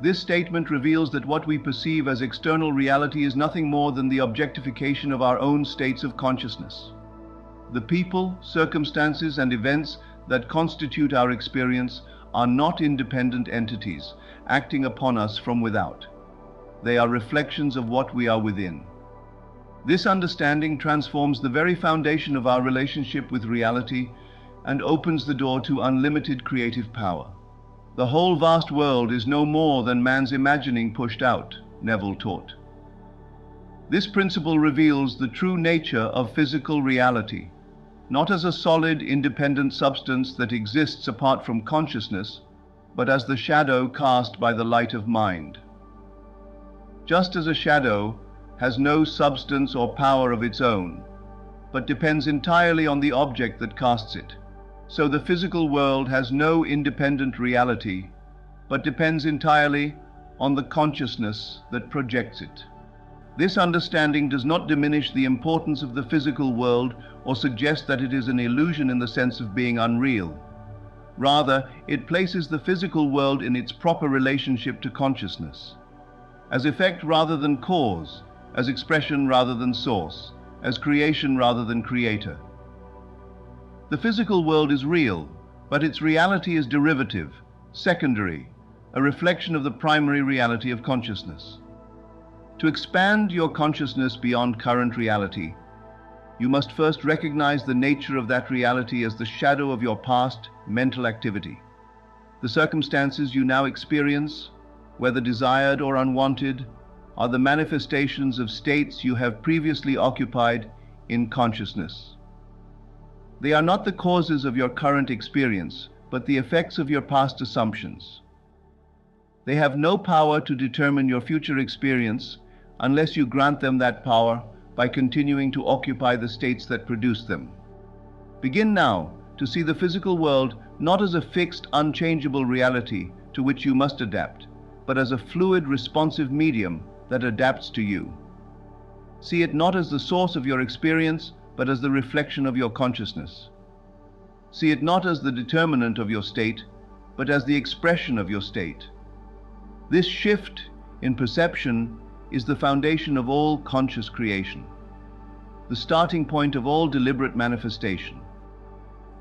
This statement reveals that what we perceive as external reality is nothing more than the objectification of our own states of consciousness. The people, circumstances, and events that constitute our experience are not independent entities acting upon us from without. They are reflections of what we are within. This understanding transforms the very foundation of our relationship with reality and opens the door to unlimited creative power. The whole vast world is no more than man's imagining pushed out, Neville taught. This principle reveals the true nature of physical reality, not as a solid, independent substance that exists apart from consciousness, but as the shadow cast by the light of mind. Just as a shadow has no substance or power of its own, but depends entirely on the object that casts it, so the physical world has no independent reality, but depends entirely on the consciousness that projects it. This understanding does not diminish the importance of the physical world or suggest that it is an illusion in the sense of being unreal. Rather, it places the physical world in its proper relationship to consciousness, as effect rather than cause, as expression rather than source, as creation rather than creator. The physical world is real, but its reality is derivative, secondary, a reflection of the primary reality of consciousness. To expand your consciousness beyond current reality, you must first recognize the nature of that reality as the shadow of your past mental activity. The circumstances you now experience, whether desired or unwanted, are the manifestations of states you have previously occupied in consciousness. They are not the causes of your current experience, but the effects of your past assumptions. They have no power to determine your future experience unless you grant them that power by continuing to occupy the states that produce them. Begin now to see the physical world not as a fixed, unchangeable reality to which you must adapt, but as a fluid, responsive medium that adapts to you. See it not as the source of your experience, but as the reflection of your consciousness. See it not as the determinant of your state, but as the expression of your state. This shift in perception is the foundation of all conscious creation, the starting point of all deliberate manifestation.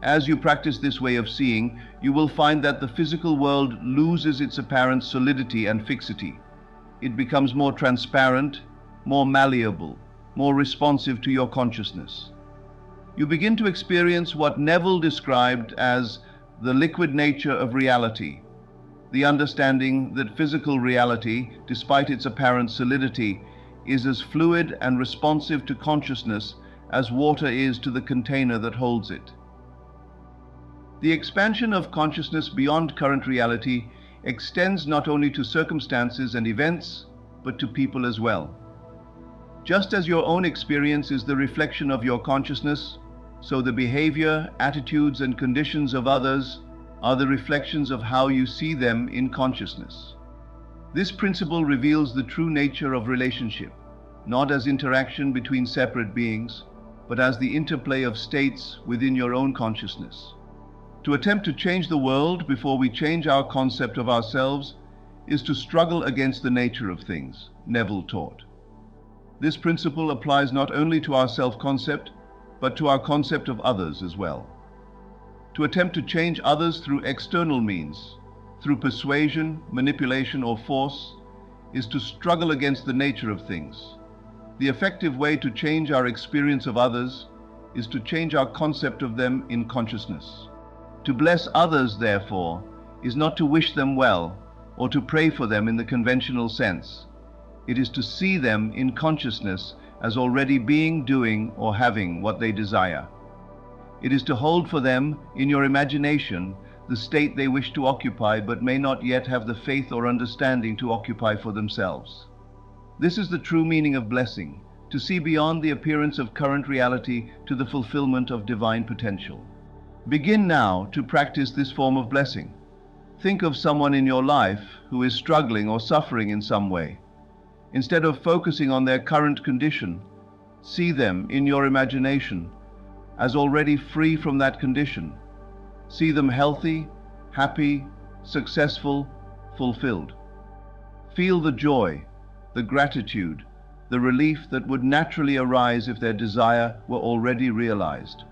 As you practice this way of seeing, you will find that the physical world loses its apparent solidity and fixity. It becomes more transparent, more malleable, more responsive to your consciousness. You begin to experience what Neville described as the liquid nature of reality, the understanding that physical reality, despite its apparent solidity, is as fluid and responsive to consciousness as water is to the container that holds it. The expansion of consciousness beyond current reality extends not only to circumstances and events, but to people as well. Just as your own experience is the reflection of your consciousness, so the behavior, attitudes, and conditions of others are the reflections of how you see them in consciousness. This principle reveals the true nature of relationship, not as interaction between separate beings, but as the interplay of states within your own consciousness. To attempt to change the world before we change our concept of ourselves is to struggle against the nature of things, Neville taught. This principle applies not only to our self-concept, but to our concept of others as well. To attempt to change others through external means, through persuasion, manipulation, or force, is to struggle against the nature of things. The effective way to change our experience of others is to change our concept of them in consciousness. To bless others, therefore, is not to wish them well or to pray for them in the conventional sense. It is to see them in consciousness as already being, doing, or having what they desire. It is to hold for them in your imagination the state they wish to occupy but may not yet have the faith or understanding to occupy for themselves. This is the true meaning of blessing, to see beyond the appearance of current reality to the fulfillment of divine potential. Begin now to practice this form of blessing. Think of someone in your life who is struggling or suffering in some way. Instead of focusing on their current condition, see them in your imagination as already free from that condition. See them healthy, happy, successful, fulfilled. Feel the joy, the gratitude, the relief that would naturally arise if their desire were already realized.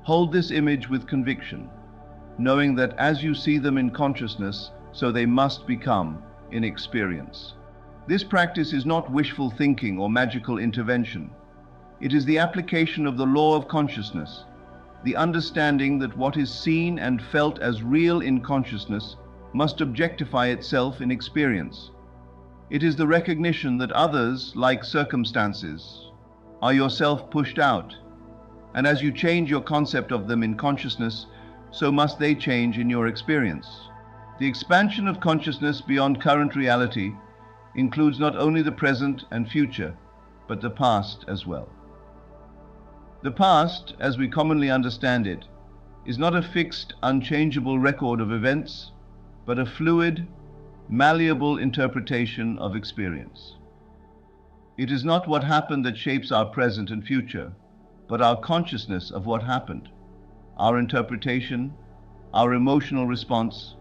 Hold this image with conviction, knowing that as you see them in consciousness, so they must become in experience. This practice is not wishful thinking or magical intervention. It is the application of the law of consciousness, the understanding that what is seen and felt as real in consciousness must objectify itself in experience. It is the recognition that others, like circumstances, are yourself pushed out, and as you change your concept of them in consciousness, so must they change in your experience. The expansion of consciousness beyond current reality includes not only the present and future, but the past as well. The past, as we commonly understand it, is not a fixed, unchangeable record of events, but a fluid, malleable interpretation of experience. It is not what happened that shapes our present and future, but our consciousness of what happened, our interpretation, our emotional response,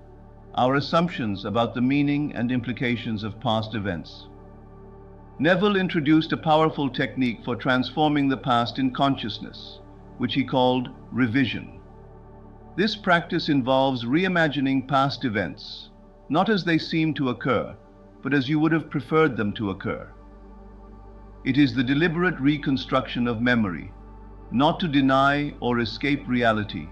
our assumptions about the meaning and implications of past events. Neville introduced a powerful technique for transforming the past in consciousness, which he called revision. This practice involves reimagining past events, not as they seem to occur, but as you would have preferred them to occur. It is the deliberate reconstruction of memory, not to deny or escape reality,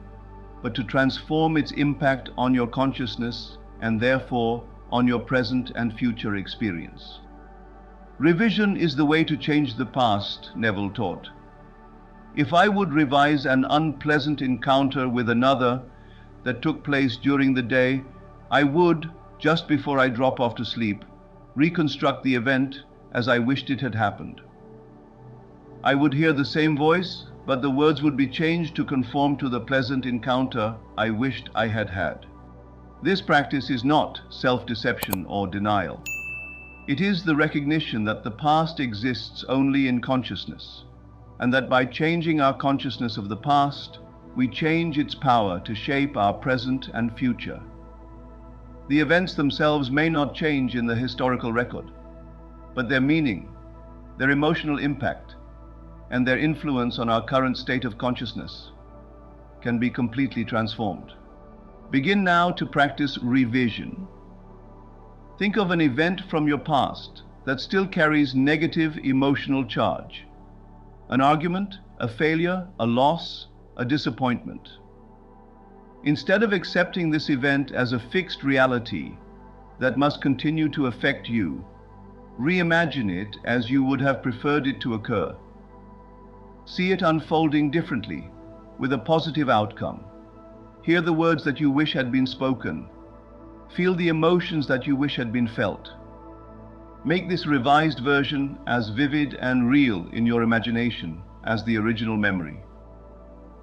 but to transform its impact on your consciousness and therefore on your present and future experience. Revision is the way to change the past, Neville taught. If I would revise an unpleasant encounter with another that took place during the day, I would, just before I drop off to sleep, reconstruct the event as I wished it had happened. I would hear the same voice, but the words would be changed to conform to the pleasant encounter I wished I had had. This practice is not self-deception or denial. It is the recognition that the past exists only in consciousness, and that by changing our consciousness of the past, we change its power to shape our present and future. The events themselves may not change in the historical record, but their meaning, their emotional impact, and their influence on our current state of consciousness can be completely transformed. Begin now to practice revision. Think of an event from your past that still carries negative emotional charge. An argument, a failure, a loss, a disappointment. Instead of accepting this event as a fixed reality that must continue to affect you, reimagine it as you would have preferred it to occur. See it unfolding differently, with a positive outcome. Hear the words that you wish had been spoken. Feel the emotions that you wish had been felt. Make this revised version as vivid and real in your imagination as the original memory.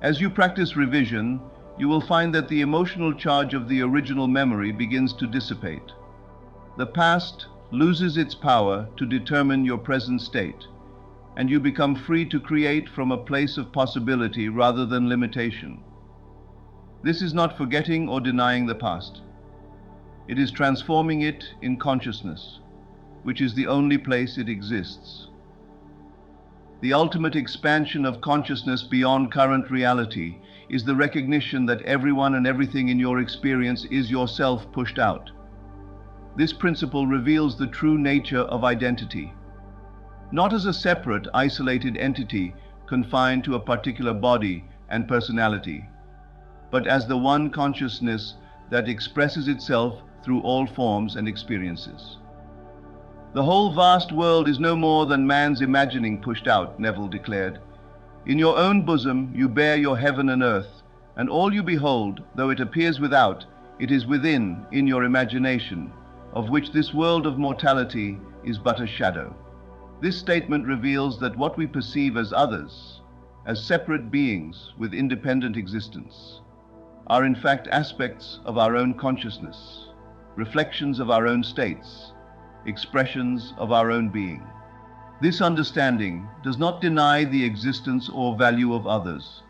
As you practice revision, you will find that the emotional charge of the original memory begins to dissipate. The past loses its power to determine your present state, and you become free to create from a place of possibility rather than limitation. This is not forgetting or denying the past. It is transforming it in consciousness, which is the only place it exists. The ultimate expansion of consciousness beyond current reality is the recognition that everyone and everything in your experience is yourself pushed out. This principle reveals the true nature of identity, not as a separate, isolated entity confined to a particular body and personality, but as the one consciousness that expresses itself through all forms and experiences. The whole vast world is no more than man's imagining pushed out, Neville declared. In your own bosom you bear your heaven and earth, and all you behold, though it appears without, it is within, in your imagination, of which this world of mortality is but a shadow. This statement reveals that what we perceive as others, as separate beings with independent existence, are in fact aspects of our own consciousness, reflections of our own states, expressions of our own being. This understanding does not deny the existence or value of others.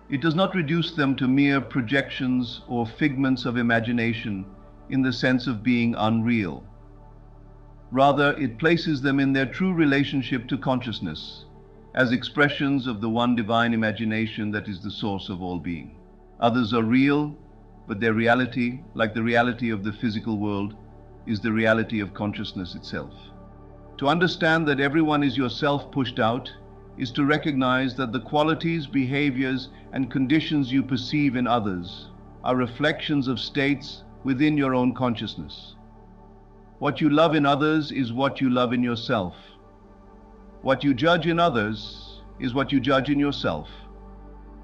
It does not reduce them to mere projections or figments of imagination in the sense of being unreal. Rather, it places them in their true relationship to consciousness, as expressions of the one divine imagination that is the source of all being. Others are real, but their reality, like the reality of the physical world, is the reality of consciousness itself. To understand that everyone is yourself pushed out is to recognize that the qualities, behaviors, and conditions you perceive in others are reflections of states within your own consciousness. What you love in others is what you love in yourself. What you judge in others is what you judge in yourself.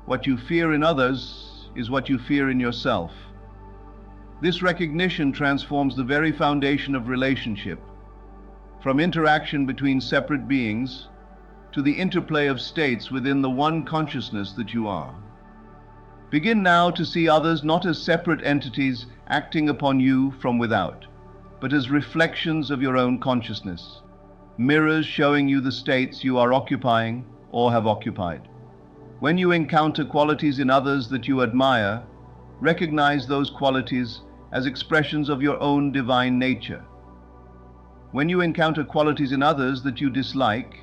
What you fear in others is what you fear in yourself. This recognition transforms the very foundation of relationship, from interaction between separate beings to the interplay of states within the one consciousness that you are. Begin now to see others not as separate entities acting upon you from without, but as reflections of your own consciousness, mirrors showing you the states you are occupying or have occupied. When you encounter qualities in others that you admire, recognize those qualities as expressions of your own divine nature. When you encounter qualities in others that you dislike,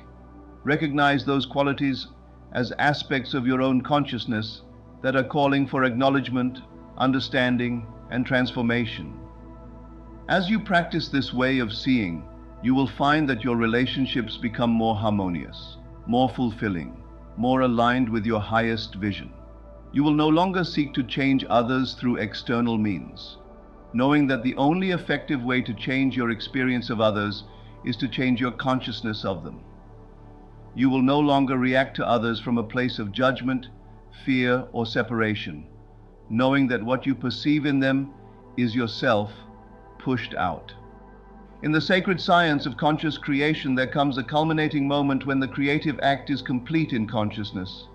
recognize those qualities as aspects of your own consciousness that are calling for acknowledgement, understanding, and transformation. As you practice this way of seeing, you will find that your relationships become more harmonious, more fulfilling, more aligned with your highest vision. You will no longer seek to change others through external means, knowing that the only effective way to change your experience of others is to change your consciousness of them. You will no longer react to others from a place of judgment, fear, or separation, knowing that what you perceive in them is yourself pushed out. In the sacred science of conscious creation, there comes a culminating moment when the creative act is complete in consciousness,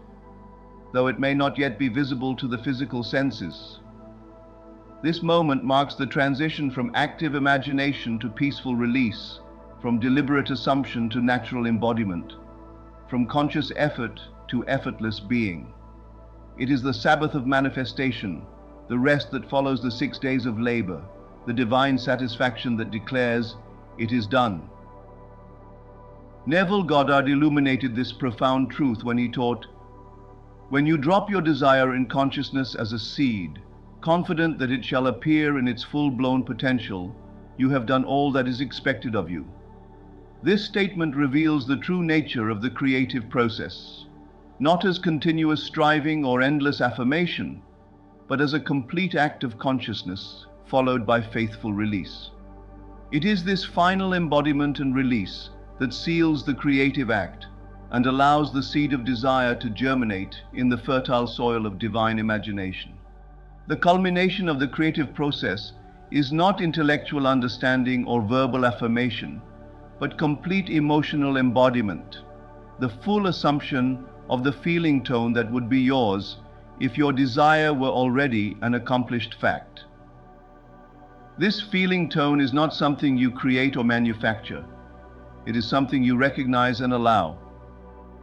though it may not yet be visible to the physical senses. This moment marks the transition from active imagination to peaceful release, from deliberate assumption to natural embodiment, from conscious effort to effortless being. It is the Sabbath of manifestation, the rest that follows the 6 days of labor, the divine satisfaction that declares, "It is done." Neville Goddard illuminated this profound truth when he taught, "When you drop your desire in consciousness as a seed, confident that it shall appear in its full-blown potential, you have done all that is expected of you." This statement reveals the true nature of the creative process, not as continuous striving or endless affirmation, but as a complete act of consciousness, followed by faithful release. It is this final embodiment and release that seals the creative act and allows the seed of desire to germinate in the fertile soil of divine imagination. The culmination of the creative process is not intellectual understanding or verbal affirmation, but complete emotional embodiment, the full assumption of the feeling tone that would be yours if your desire were already an accomplished fact. This feeling tone is not something you create or manufacture. It is something you recognize and allow,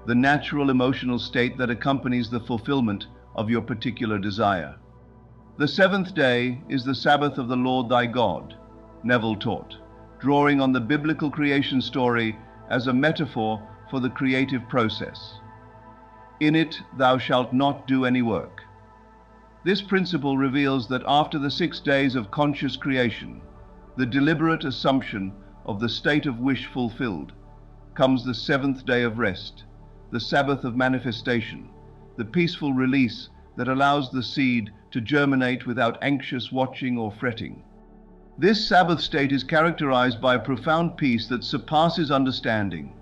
the natural emotional state that accompanies the fulfillment of your particular desire. The seventh day is the Sabbath of the Lord thy God, Neville taught, drawing on the biblical creation story as a metaphor for the creative process. In it thou shalt not do any work. This principle reveals that after the 6 days of conscious creation, the deliberate assumption of the state of wish fulfilled, comes the seventh day of rest, the Sabbath of manifestation, the peaceful release that allows the seed to germinate without anxious watching or fretting. This Sabbath state is characterized by a profound peace that surpasses understanding,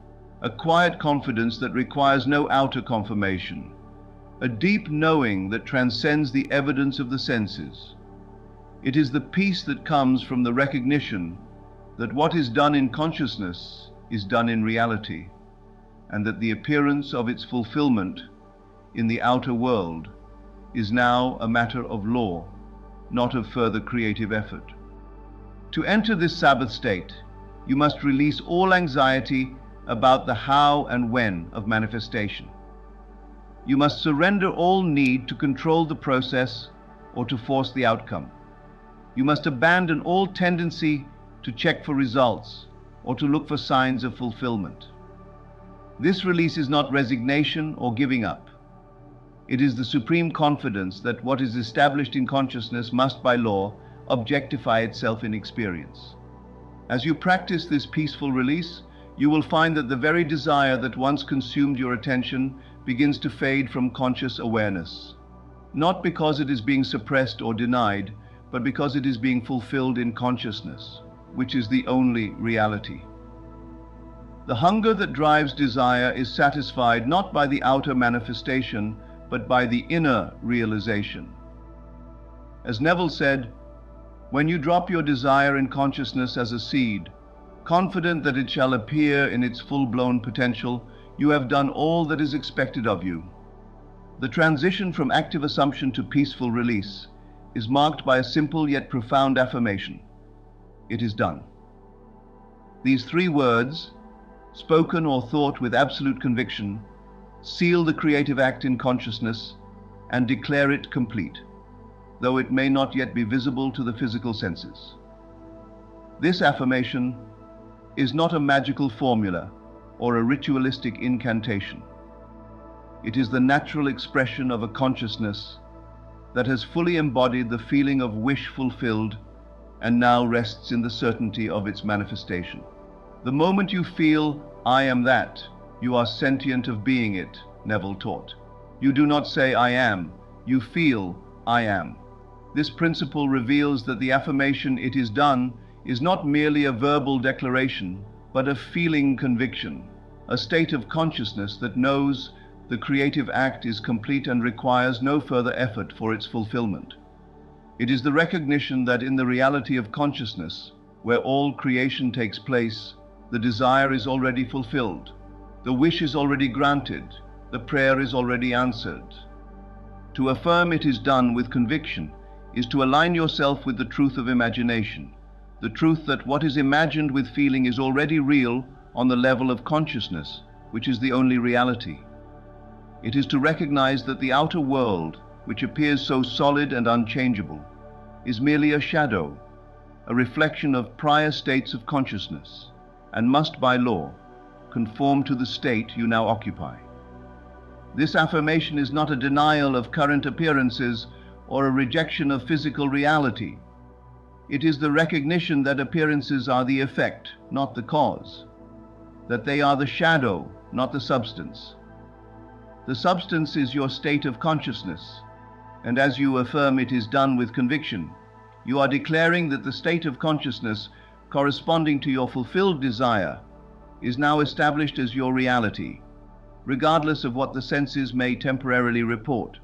a quiet confidence that requires no outer confirmation, a deep knowing that transcends the evidence of the senses. It is the peace that comes from the recognition that what is done in consciousness is done in reality, and that the appearance of its fulfillment in the outer world is now a matter of law, not of further creative effort. To enter this Sabbath state, you must release all anxiety about the how and when of manifestation. You must surrender all need to control the process or to force the outcome. You must abandon all tendency to check for results or to look for signs of fulfillment. This release is not resignation or giving up. It is the supreme confidence that what is established in consciousness must, by law, objectify itself in experience. As you practice this peaceful release, you will find that the very desire that once consumed your attention begins to fade from conscious awareness, not because it is being suppressed or denied, but because it is being fulfilled in consciousness, which is the only reality. The hunger that drives desire is satisfied not by the outer manifestation, but by the inner realization. As Neville said, "When you drop your desire in consciousness as a seed, confident that it shall appear in its full-blown potential, you have done all that is expected of you." The transition from active assumption to peaceful release is marked by a simple yet profound affirmation: it is done. These 3 words, spoken or thought with absolute conviction, seal the creative act in consciousness and declare it complete, though it may not yet be visible to the physical senses. This affirmation is not a magical formula or a ritualistic incantation. It is the natural expression of a consciousness that has fully embodied the feeling of wish fulfilled and now rests in the certainty of its manifestation. The moment you feel, "I am that," you are sentient of being it, Neville taught. You do not say, "I am," you feel, "I am." This principle reveals that the affirmation, "it is done," is not merely a verbal declaration, but a feeling conviction, a state of consciousness that knows the creative act is complete and requires no further effort for its fulfillment. It is the recognition that in the reality of consciousness, where all creation takes place, the desire is already fulfilled. The wish is already granted. The prayer is already answered. To affirm it is done with conviction is to align yourself with the truth of imagination, the truth that what is imagined with feeling is already real on the level of consciousness, which is the only reality. It is to recognize that the outer world, which appears so solid and unchangeable, is merely a shadow, a reflection of prior states of consciousness, and must by law conform to the state you now occupy. This affirmation is not a denial of current appearances or a rejection of physical reality. It is the recognition that appearances are the effect, not the cause, that they are the shadow, not the substance. The substance is your state of consciousness, and as you affirm it is done with conviction, you are declaring that the state of consciousness corresponding to your fulfilled desire is now established as your reality, regardless of what the senses may temporarily report.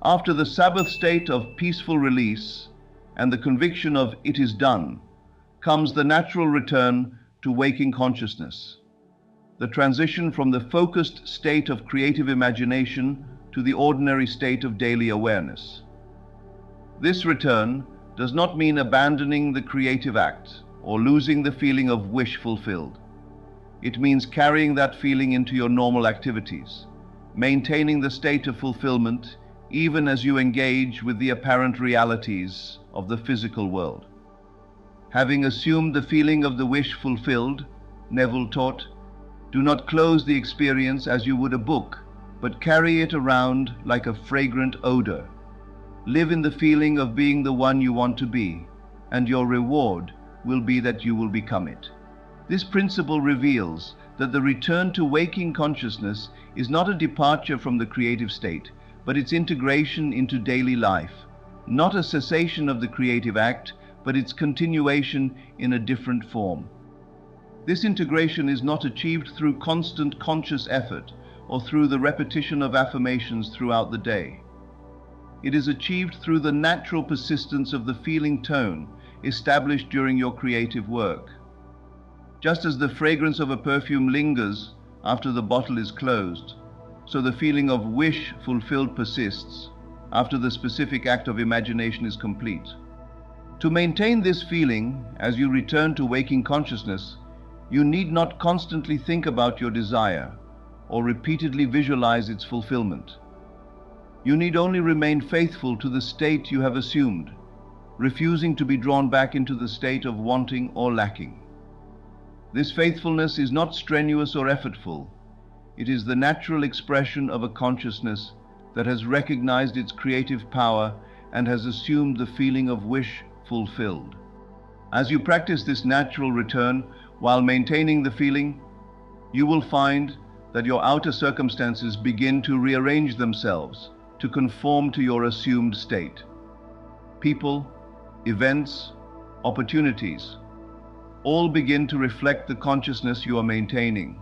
After the Sabbath state of peaceful release and the conviction of "it is done," comes the natural return to waking consciousness, the transition from the focused state of creative imagination to the ordinary state of daily awareness. This return does not mean abandoning the creative act or losing the feeling of wish fulfilled. It means carrying that feeling into your normal activities, maintaining the state of fulfillment even as you engage with the apparent realities of the physical world. Having assumed the feeling of the wish fulfilled, Neville taught, do not close the experience as you would a book, but carry it around like a fragrant odor. Live in the feeling of being the one you want to be, and your reward will be that you will become it. This principle reveals that the return to waking consciousness is not a departure from the creative state, but its integration into daily life, not a cessation of the creative act, but its continuation in a different form. This integration is not achieved through constant conscious effort or through the repetition of affirmations throughout the day. It is achieved through the natural persistence of the feeling tone established during your creative work. Just as the fragrance of a perfume lingers after the bottle is closed, so the feeling of wish fulfilled persists after the specific act of imagination is complete. To maintain this feeling as you return to waking consciousness, you need not constantly think about your desire or repeatedly visualize its fulfillment. You need only remain faithful to the state you have assumed, refusing to be drawn back into the state of wanting or lacking. This faithfulness is not strenuous or effortful. It is the natural expression of a consciousness that has recognized its creative power and has assumed the feeling of wish fulfilled. As you practice this natural return while maintaining the feeling, you will find that your outer circumstances begin to rearrange themselves to conform to your assumed state. People, events, opportunities, all begin to reflect the consciousness you are maintaining.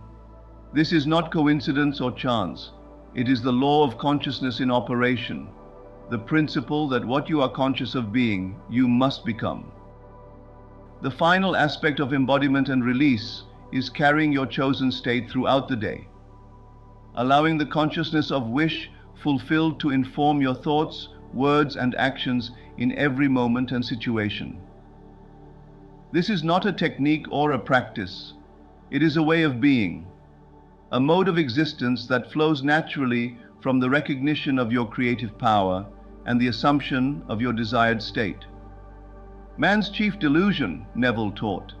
This is not coincidence or chance. It is the law of consciousness in operation, the principle that what you are conscious of being, you must become. The final aspect of embodiment and release is carrying your chosen state throughout the day, allowing the consciousness of wish fulfilled to inform your thoughts, words, and actions in every moment and situation. This is not a technique or a practice. It is a way of being, a mode of existence that flows naturally from the recognition of your creative power and the assumption of your desired state. Man's chief delusion, Neville taught,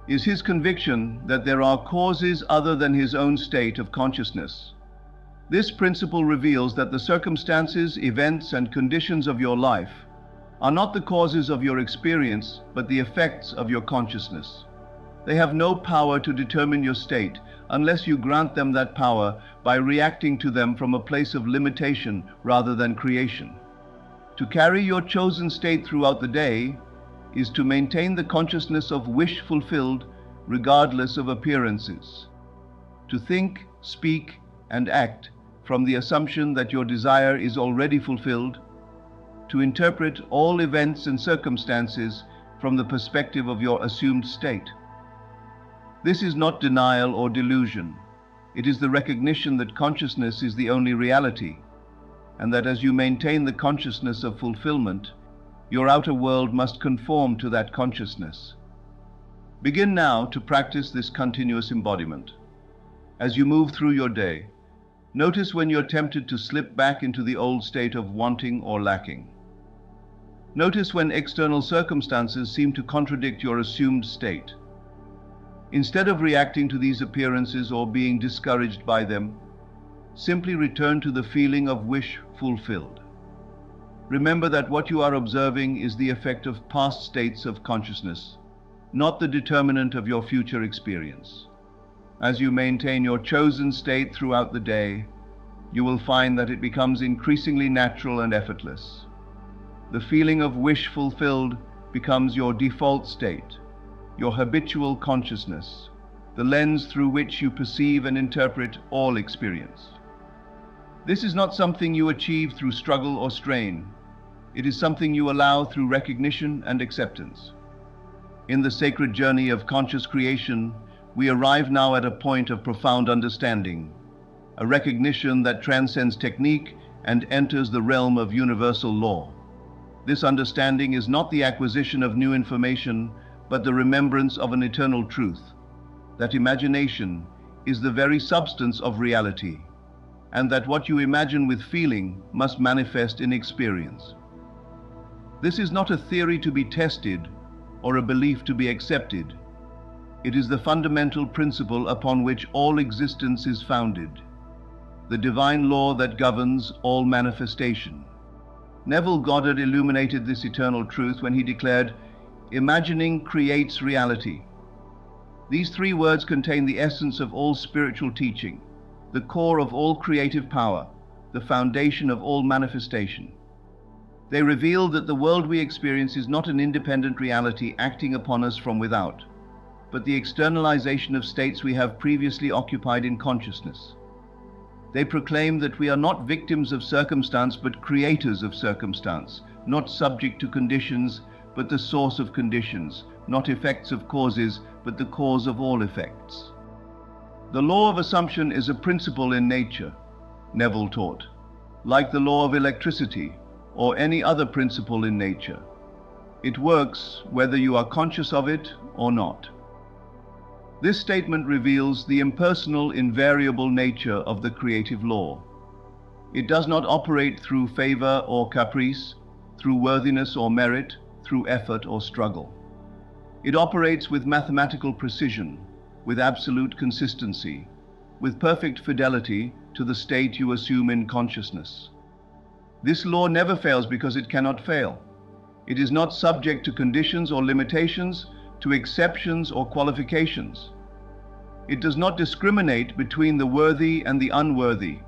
is his conviction that there are causes other than his own state of consciousness. This principle reveals that the circumstances, events, and conditions of your life are not the causes of your experience, but the effects of your consciousness. They have no power to determine your state unless you grant them that power by reacting to them from a place of limitation rather than creation. To carry your chosen state throughout the day is to maintain the consciousness of wish fulfilled regardless of appearances. To think, speak, and act from the assumption that your desire is already fulfilled. To interpret all events and circumstances from the perspective of your assumed state. This is not denial or delusion. It is the recognition that consciousness is the only reality, and that as you maintain the consciousness of fulfillment, your outer world must conform to that consciousness. Begin now to practice this continuous embodiment. As you move through your day, notice when you're tempted to slip back into the old state of wanting or lacking. Notice when external circumstances seem to contradict your assumed state. Instead of reacting to these appearances or being discouraged by them, simply return to the feeling of wish fulfilled. Remember that what you are observing is the effect of past states of consciousness, not the determinant of your future experience. As you maintain your chosen state throughout the day, you will find that it becomes increasingly natural and effortless. The feeling of wish fulfilled becomes your default state, your habitual consciousness, the lens through which you perceive and interpret all experience. This is not something you achieve through struggle or strain. It is something you allow through recognition and acceptance. In the sacred journey of conscious creation, we arrive now at a point of profound understanding, a recognition that transcends technique and enters the realm of universal law. This understanding is not the acquisition of new information, but the remembrance of an eternal truth, that imagination is the very substance of reality, and that what you imagine with feeling must manifest in experience. This is not a theory to be tested or a belief to be accepted. It is the fundamental principle upon which all existence is founded, the divine law that governs all manifestation. Neville Goddard illuminated this eternal truth when he declared, "Imagining creates reality." These three words contain the essence of all spiritual teaching, the core of all creative power, the foundation of all manifestation. They reveal that the world we experience is not an independent reality acting upon us from without, but the externalization of states we have previously occupied in consciousness. They proclaim that we are not victims of circumstance but creators of circumstance, not subject to conditions but the source of conditions, not effects of causes but the cause of all effects. The law of assumption is a principle in nature, Neville taught, like the law of electricity or any other principle in nature. It works whether you are conscious of it or not. This statement reveals the impersonal, invariable nature of the creative law. It does not operate through favor or caprice, through worthiness or merit, through effort or struggle. It operates with mathematical precision, with absolute consistency, with perfect fidelity to the state you assume in consciousness. This law never fails because it cannot fail. It is not subject to conditions or limitations, to exceptions or qualifications. It does not discriminate between the worthy and the unworthy,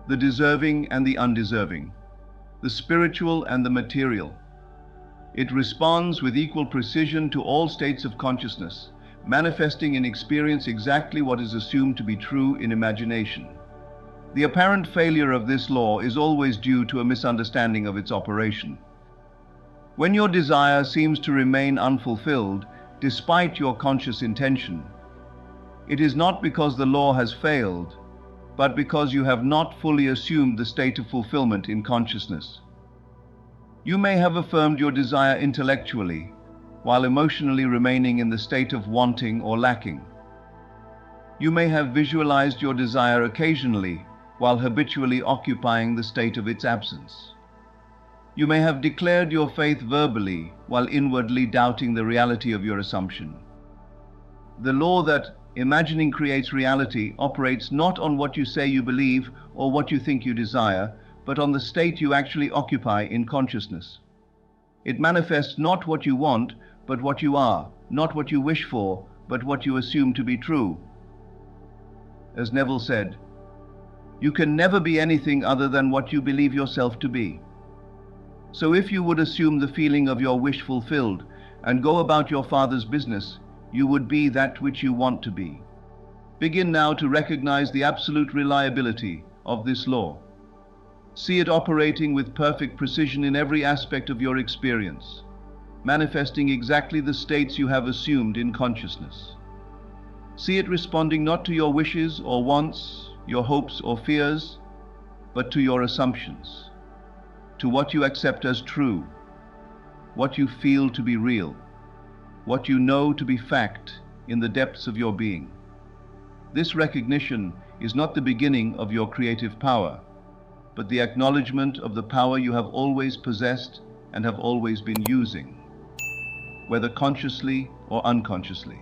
the deserving and the undeserving, the spiritual and the material. It responds with equal precision to all states of consciousness, manifesting in experience exactly what is assumed to be true in imagination. The apparent failure of this law is always due to a misunderstanding of its operation. When your desire seems to remain unfulfilled, despite your conscious intention, it is not because the law has failed, but because you have not fully assumed the state of fulfillment in consciousness. You may have affirmed your desire intellectually, while emotionally remaining in the state of wanting or lacking. You may have visualized your desire occasionally, while habitually occupying the state of its absence. You may have declared your faith verbally, while inwardly doubting the reality of your assumption. The law that imagining creates reality operates not on what you say you believe or what you think you desire, but on the state you actually occupy in consciousness. It manifests not what you want, but what you are, not what you wish for, but what you assume to be true. As Neville said, you can never be anything other than what you believe yourself to be. So if you would assume the feeling of your wish fulfilled and go about your Father's business, you would be that which you want to be. Begin now to recognize the absolute reliability of this law. See it operating with perfect precision in every aspect of your experience. manifesting exactly the states you have assumed in consciousness. See it responding not to your wishes or wants, your hopes or fears, but to your assumptions, to what you accept as true, what you feel to be real, what you know to be fact in the depths of your being. This recognition is not the beginning of your creative power, but the acknowledgement of the power you have always possessed and have always been using, whether consciously or unconsciously.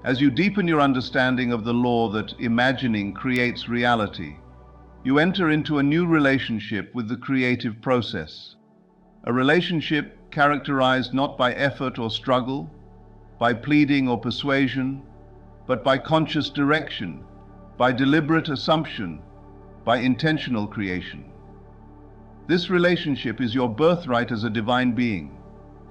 As you deepen your understanding of the law that imagining creates reality, you enter into a new relationship with the creative process, a relationship characterized not by effort or struggle, by pleading or persuasion, but by conscious direction, by deliberate assumption, by intentional creation. This relationship is your birthright as a divine being,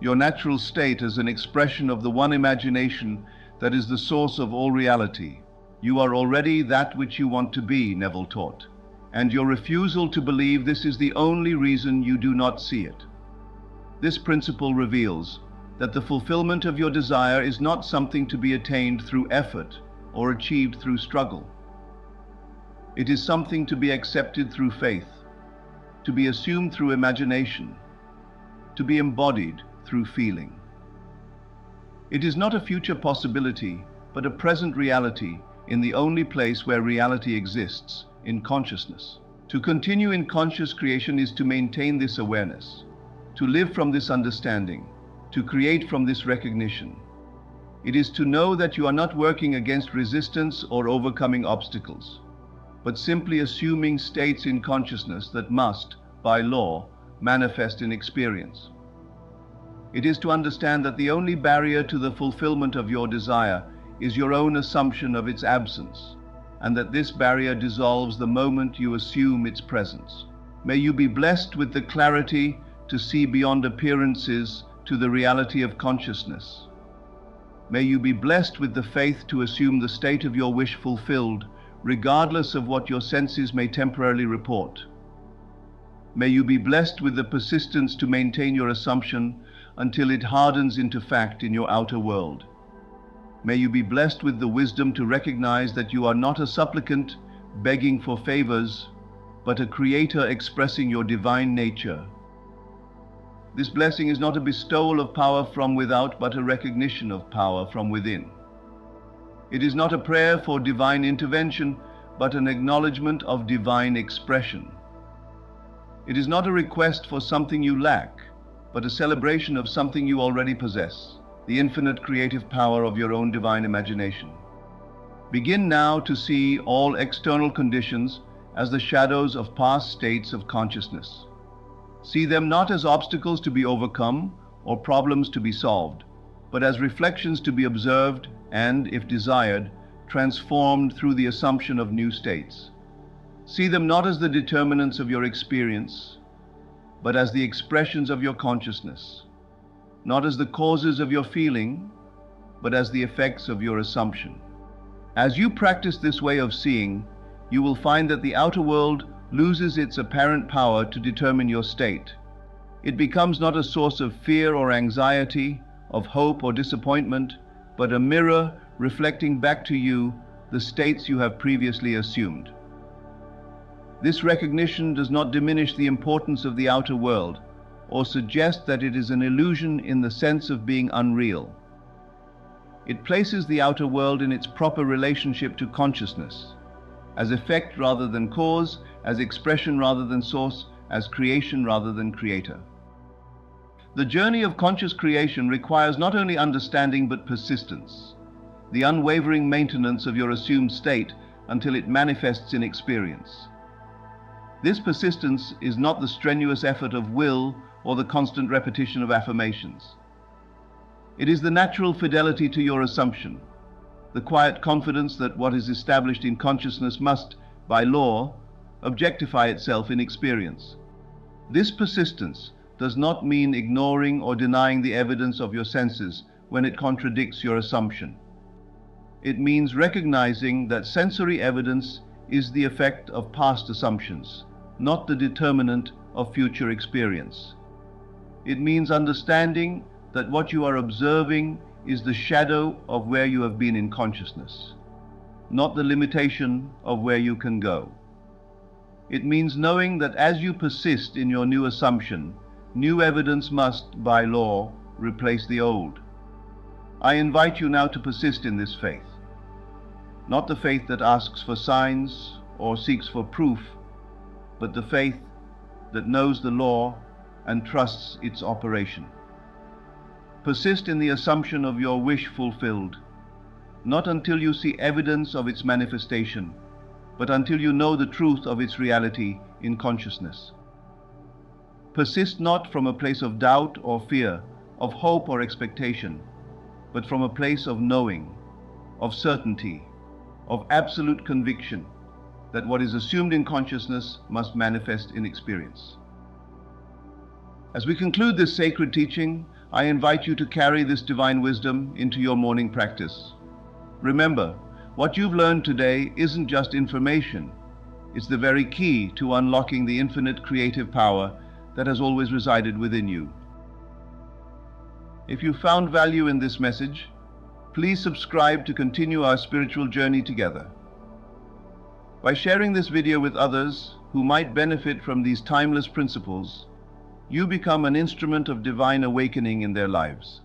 your natural state as an expression of the one imagination that is the source of all reality. You are already that which you want to be, Neville taught, and your refusal to believe this is the only reason you do not see it. This principle reveals that the fulfillment of your desire is not something to be attained through effort or achieved through struggle. It is something to be accepted through faith, to be assumed through imagination, to be embodied through feeling. It is not a future possibility, but a present reality in the only place where reality exists, in consciousness. To continue in conscious creation is to maintain this awareness, to live from this understanding, to create from this recognition. It is to know that you are not working against resistance or overcoming obstacles, but simply assuming states in consciousness that must, by law, manifest in experience. It is to understand that the only barrier to the fulfillment of your desire is your own assumption of its absence, and that this barrier dissolves the moment you assume its presence. May you be blessed with the clarity to see beyond appearances to the reality of consciousness. May you be blessed with the faith to assume the state of your wish fulfilled, regardless of what your senses may temporarily report. May you be blessed with the persistence to maintain your assumption until it hardens into fact in your outer world. May you be blessed with the wisdom to recognize that you are not a supplicant begging for favors, but a creator expressing your divine nature. This blessing is not a bestowal of power from without, but a recognition of power from within. It is not a prayer for divine intervention, but an acknowledgement of divine expression. It is not a request for something you lack, but a celebration of something you already possess, the infinite creative power of your own divine imagination. Begin now to see all external conditions as the shadows of past states of consciousness. See them not as obstacles to be overcome or problems to be solved, but as reflections to be observed and, if desired, transformed through the assumption of new states. See them not as the determinants of your experience, but as the expressions of your consciousness, not as the causes of your feeling, but as the effects of your assumption. As you practice this way of seeing, you will find that the outer world loses its apparent power to determine your state. It becomes not a source of fear or anxiety, of hope or disappointment, but a mirror reflecting back to you the states you have previously assumed. This recognition does not diminish the importance of the outer world, or suggest that it is an illusion in the sense of being unreal. It places the outer world in its proper relationship to consciousness, as effect rather than cause, as expression rather than source, as creation rather than creator. The journey of conscious creation requires not only understanding but persistence, the unwavering maintenance of your assumed state until it manifests in experience. This persistence is not the strenuous effort of will or the constant repetition of affirmations. It is the natural fidelity to your assumption, the quiet confidence that what is established in consciousness must, by law, objectify itself in experience. This persistence does not mean ignoring or denying the evidence of your senses when it contradicts your assumption. It means recognizing that sensory evidence is the effect of past assumptions, not the determinant of future experience. It means understanding that what you are observing is the shadow of where you have been in consciousness, not the limitation of where you can go. It means knowing that as you persist in your new assumption, new evidence must, by law, replace the old. I invite you now to persist in this faith, not the faith that asks for signs or seeks for proof, but the faith that knows the law and trusts its operation. Persist in the assumption of your wish fulfilled, not until you see evidence of its manifestation, but until you know the truth of its reality in consciousness. Persist not from a place of doubt or fear, of hope or expectation, but from a place of knowing, of certainty, of absolute conviction that what is assumed in consciousness must manifest in experience. As we conclude this sacred teaching, I invite you to carry this divine wisdom into your morning practice. Remember, what you've learned today isn't just information. It's the very key to unlocking the infinite creative power that has always resided within you. If you found value in this message, please subscribe to continue our spiritual journey together. By sharing this video with others who might benefit from these timeless principles, you become an instrument of divine awakening in their lives.